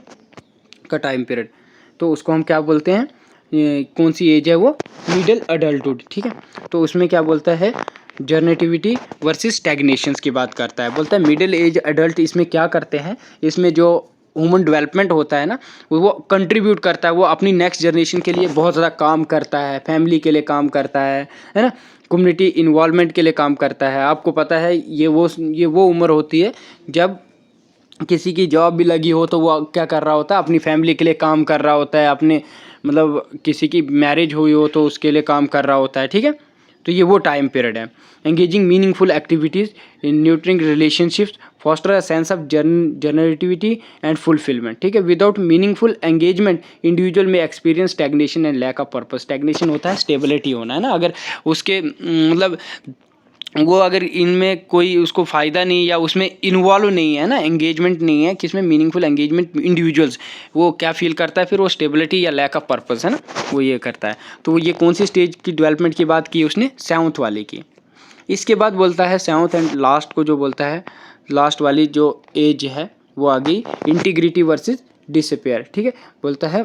का टाइम पीरियड। तो उसको हम क्या बोलते हैं, ये कौन सी एज है वो, मिडिल अडल्टहुड, ठीक है। तो उसमें क्या बोलता है, जनरेटिविटी वर्सेस स्टैग्नेशंस की बात करता है। बोलता है मिडिल एज अडल्ट इसमें क्या करते हैं, इसमें जो ह्यूमन डेवलपमेंट होता है ना, वो कंट्रीब्यूट करता है, वो अपनी नेक्स्ट जनरेशन के लिए बहुत ज़्यादा काम करता है, फैमिली के लिए काम करता है ना, कम्युनिटी इन्वॉल्वमेंट के लिए काम करता है। आपको पता है ये वो उम्र होती है जब किसी की जॉब भी लगी हो तो वो क्या कर रहा होता है, अपनी फैमिली के लिए काम कर रहा होता है, अपने मतलब किसी की मैरिज हुई हो तो उसके लिए काम कर रहा होता है, ठीक है। तो ये वो टाइम पीरियड है। Engaging meaningful activities in nurturing relationships foster a sense of generativity and fulfilment, ठीक है। Without meaningful engagement individual may experience stagnation and lack of purpose. Stagnation होता है स्टेबिलिटी होना, है ना, अगर उसके मतलब वो अगर इनमें कोई उसको फ़ायदा नहीं या उसमें इन्वॉल्व नहीं है ना, एंगेजमेंट नहीं है, किसमें मीनिंगफुल एंगेजमेंट इंडिविजुअल्स, वो क्या फील करता है फिर, वो स्टेबिलिटी या लैक ऑफ पर्पस, है ना, वो ये करता है। तो ये कौन सी स्टेज की डेवलपमेंट की बात की उसने, 7th वाले की। इसके बाद बोलता है 7th एंड लास्ट को जो बोलता है, लास्ट वाली जो एज है वो आ गई इंटीग्रिटी वर्सेस डिसअपियर, ठीक है। बोलता है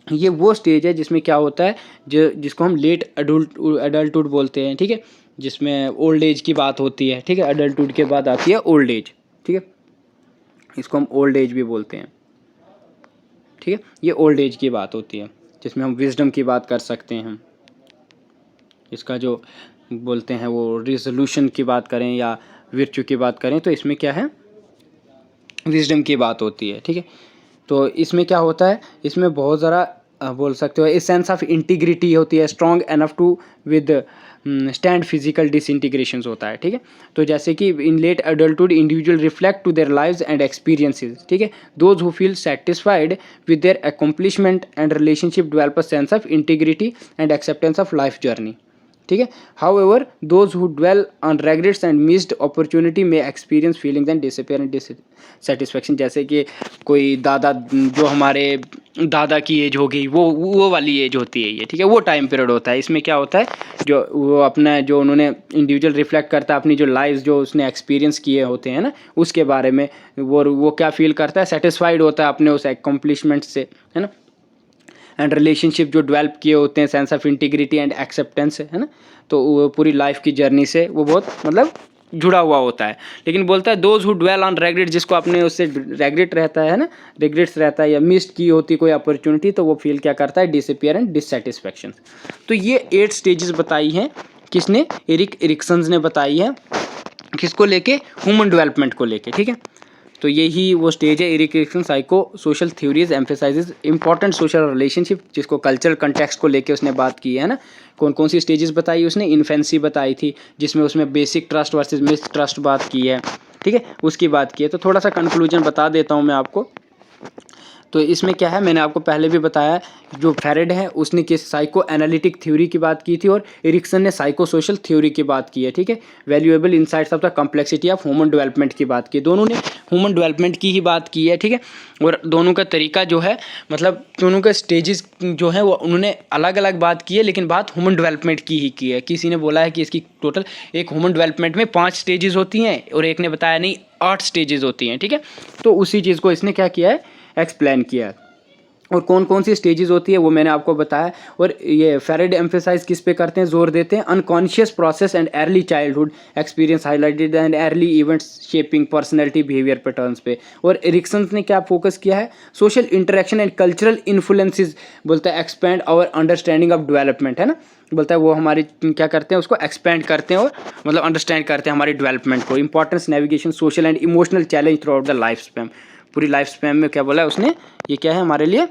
ये वो स्टेज है जिसमें क्या होता है, जिसको हम लेट अडल्टहुड बोलते हैं, ठीक है, जिसमें ओल्ड एज की बात होती है, ठीक है। अडल्टहुड के बाद आती है ओल्ड एज, ठीक है, इसको हम ओल्ड एज भी बोलते हैं, ठीक है। ये ओल्ड एज की बात होती है जिसमें हम विजडम की बात कर सकते हैं, इसका जो बोलते हैं वो रिजोल्यूशन की बात करें या विर्च्यू की बात करें तो इसमें क्या है, विजडम की बात होती है, ठीक है। तो इसमें क्या होता है, इसमें बहुत ज़्यादा बोल सकते हो सेंस ऑफ इंटीग्रिटी होती है, strong enough to withstand physical disintegration होता है, ठीक है। तो जैसे कि in late adulthood individual reflect to their lives and experiences, ठीक है। Those who feel satisfied with their accomplishment and relationship develop a sense of integrity and acceptance of life journey, ठीक है। However those who dwell on regrets and missed opportunity may experience feelings and disappear and dissatisfaction. जैसे कि कोई दादा, जो हमारे दादा की एज हो गई, वो वाली एज होती है ये, ठीक है, वो टाइम पीरियड होता है। इसमें क्या होता है, जो वो अपना जो उन्होंने इंडिविजुअल रिफ्लेक्ट करता है अपनी जो लाइफ जो उसने एक्सपीरियंस किए होते हैं ना उसके बारे में, वो क्या फील करता है, सेटिस्फाइड होता है अपने उस अकम्पलिशमेंट से, है ना, एंड रिलेशनशिप जो डेवलप किए होते हैं, sense of integrity and acceptance, है ना, तो वो पूरी लाइफ की जर्नी से वो बहुत मतलब जुड़ा हुआ होता है। लेकिन बोलता है those who dwell on regret, जिसको अपने उससे रेग्रेट रहता है ना, रिग्रेट्स रहता है या मिस्ड की होती कोई अपॉर्चुनिटी, तो वो फील क्या करता है, डिसअपियर एंड डिससेटिस्फैक्शन। तो ये 8 स्टेजेस बताई हैं किसने, एरिक एरिक्सन ने बताई है, किसको लेके, ह्यूमन डेवलपमेंट को लेके, ठीक है। तो यही वो स्टेज है। Erik Erikson psycho social theories emphasises important social relationship, जिसको कल्चरल कंटेक्स्ट को लेके उसने बात की है ना। कौन कौन सी स्टेजेस बताई उसने, इन्फेंसी बताई थी जिसमें उसमें basic trust versus miss trust बात की है, ठीक है, उसकी बात की है। तो थोड़ा सा कंक्लूजन बता देता हूँ मैं आपको। तो इसमें क्या है, मैंने आपको पहले भी बताया, जो फेरेड है उसने किस साइको एनालिटिक थ्योरी की बात की थी और एरिक्सन ने साइको सोशल थ्योरी की बात की है, ठीक है। Valuable insights of the complexity of human development की बात की, दोनों ने ह्यूमन डेवलपमेंट की ही बात की है, ठीक है। और दोनों का तरीका जो है, मतलब दोनों का स्टेजेस जो है वो उन्होंने अलग अलग बात की है, लेकिन बात ह्यूमन डेवलपमेंट की ही की है। किसी ने बोला है कि इसकी टोटल एक ह्यूमन डेवलपमेंट में 5 स्टेजेस होती हैं और एक ने बताया नहीं 8 स्टेजेस होती हैं, ठीक है। तो उसी चीज़ को इसने क्या किया है, एक्सप्लेन किया है। और कौन कौन सी स्टेजेस होती है वो मैंने आपको बताया। और ये फेरेड एम्फेसाइज किस पे करते हैं, जोर देते हैं, unconscious process and early childhood experience highlighted and early events shaping personality behaviour patterns पे। और एरिक्सन ने क्या फोकस किया है, social interaction and cultural influences, बोलता है expand our understanding of development, है ना, बोलता है वो हमारी क्या करते हैं, उसको एक्सपेंड करते हैं और मतलब अंडरस्टैंड करते हैं हमारी डेवलपमेंट को। Importance navigation social and emotional challenge through out the life span, पूरी लाइफ स्पैन में क्या बोला है उसने, ये क्या है हमारे लिए,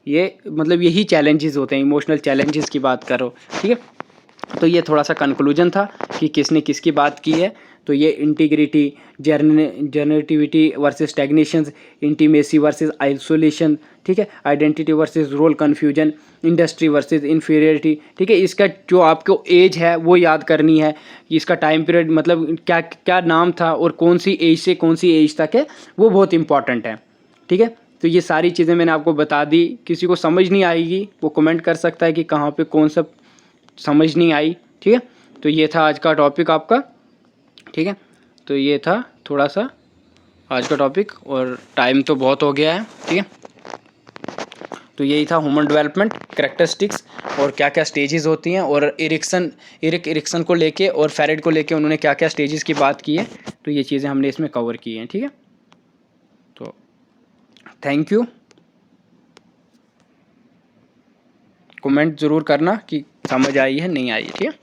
ये मतलब यही चैलेंजेस होते हैं, इमोशनल चैलेंजेस की बात करो, ठीक है। तो ये थोड़ा सा कंक्लूजन था कि किसने किसकी बात की है। तो ये integrity, generativity versus stagnation, intimacy versus isolation, ठीक है, identity versus role confusion, industry versus inferiority, ठीक है। इसका जो आपको एज है वो याद करनी है कि इसका टाइम पीरियड मतलब क्या क्या नाम था और कौन सी एज से कौन सी एज तक है, वो बहुत इंपॉर्टेंट है, ठीक है। तो ये सारी चीज़ें मैंने आपको बता दी। किसी को समझ नहीं आएगी वो कमेंट कर सकता है कि कहाँ पे कौन सा समझ नहीं आई, ठीक है। तो ये था आज का टॉपिक आपका, ठीक है। तो ये था थोड़ा सा आज का टॉपिक, और टाइम तो बहुत हो गया है, ठीक है। तो यही था ह्यूमन डेवलपमेंट कैरेक्टरिस्टिक्स और क्या क्या स्टेजेस होती हैं, और इरिक्सन को लेके और फेरेड को लेके उन्होंने क्या क्या स्टेजेस की बात की है। तो ये चीज़ें हमने इसमें कवर की हैं, ठीक है। तो थैंक यू। कमेंट ज़रूर करना कि समझ आई है नहीं आई है, ठीक है।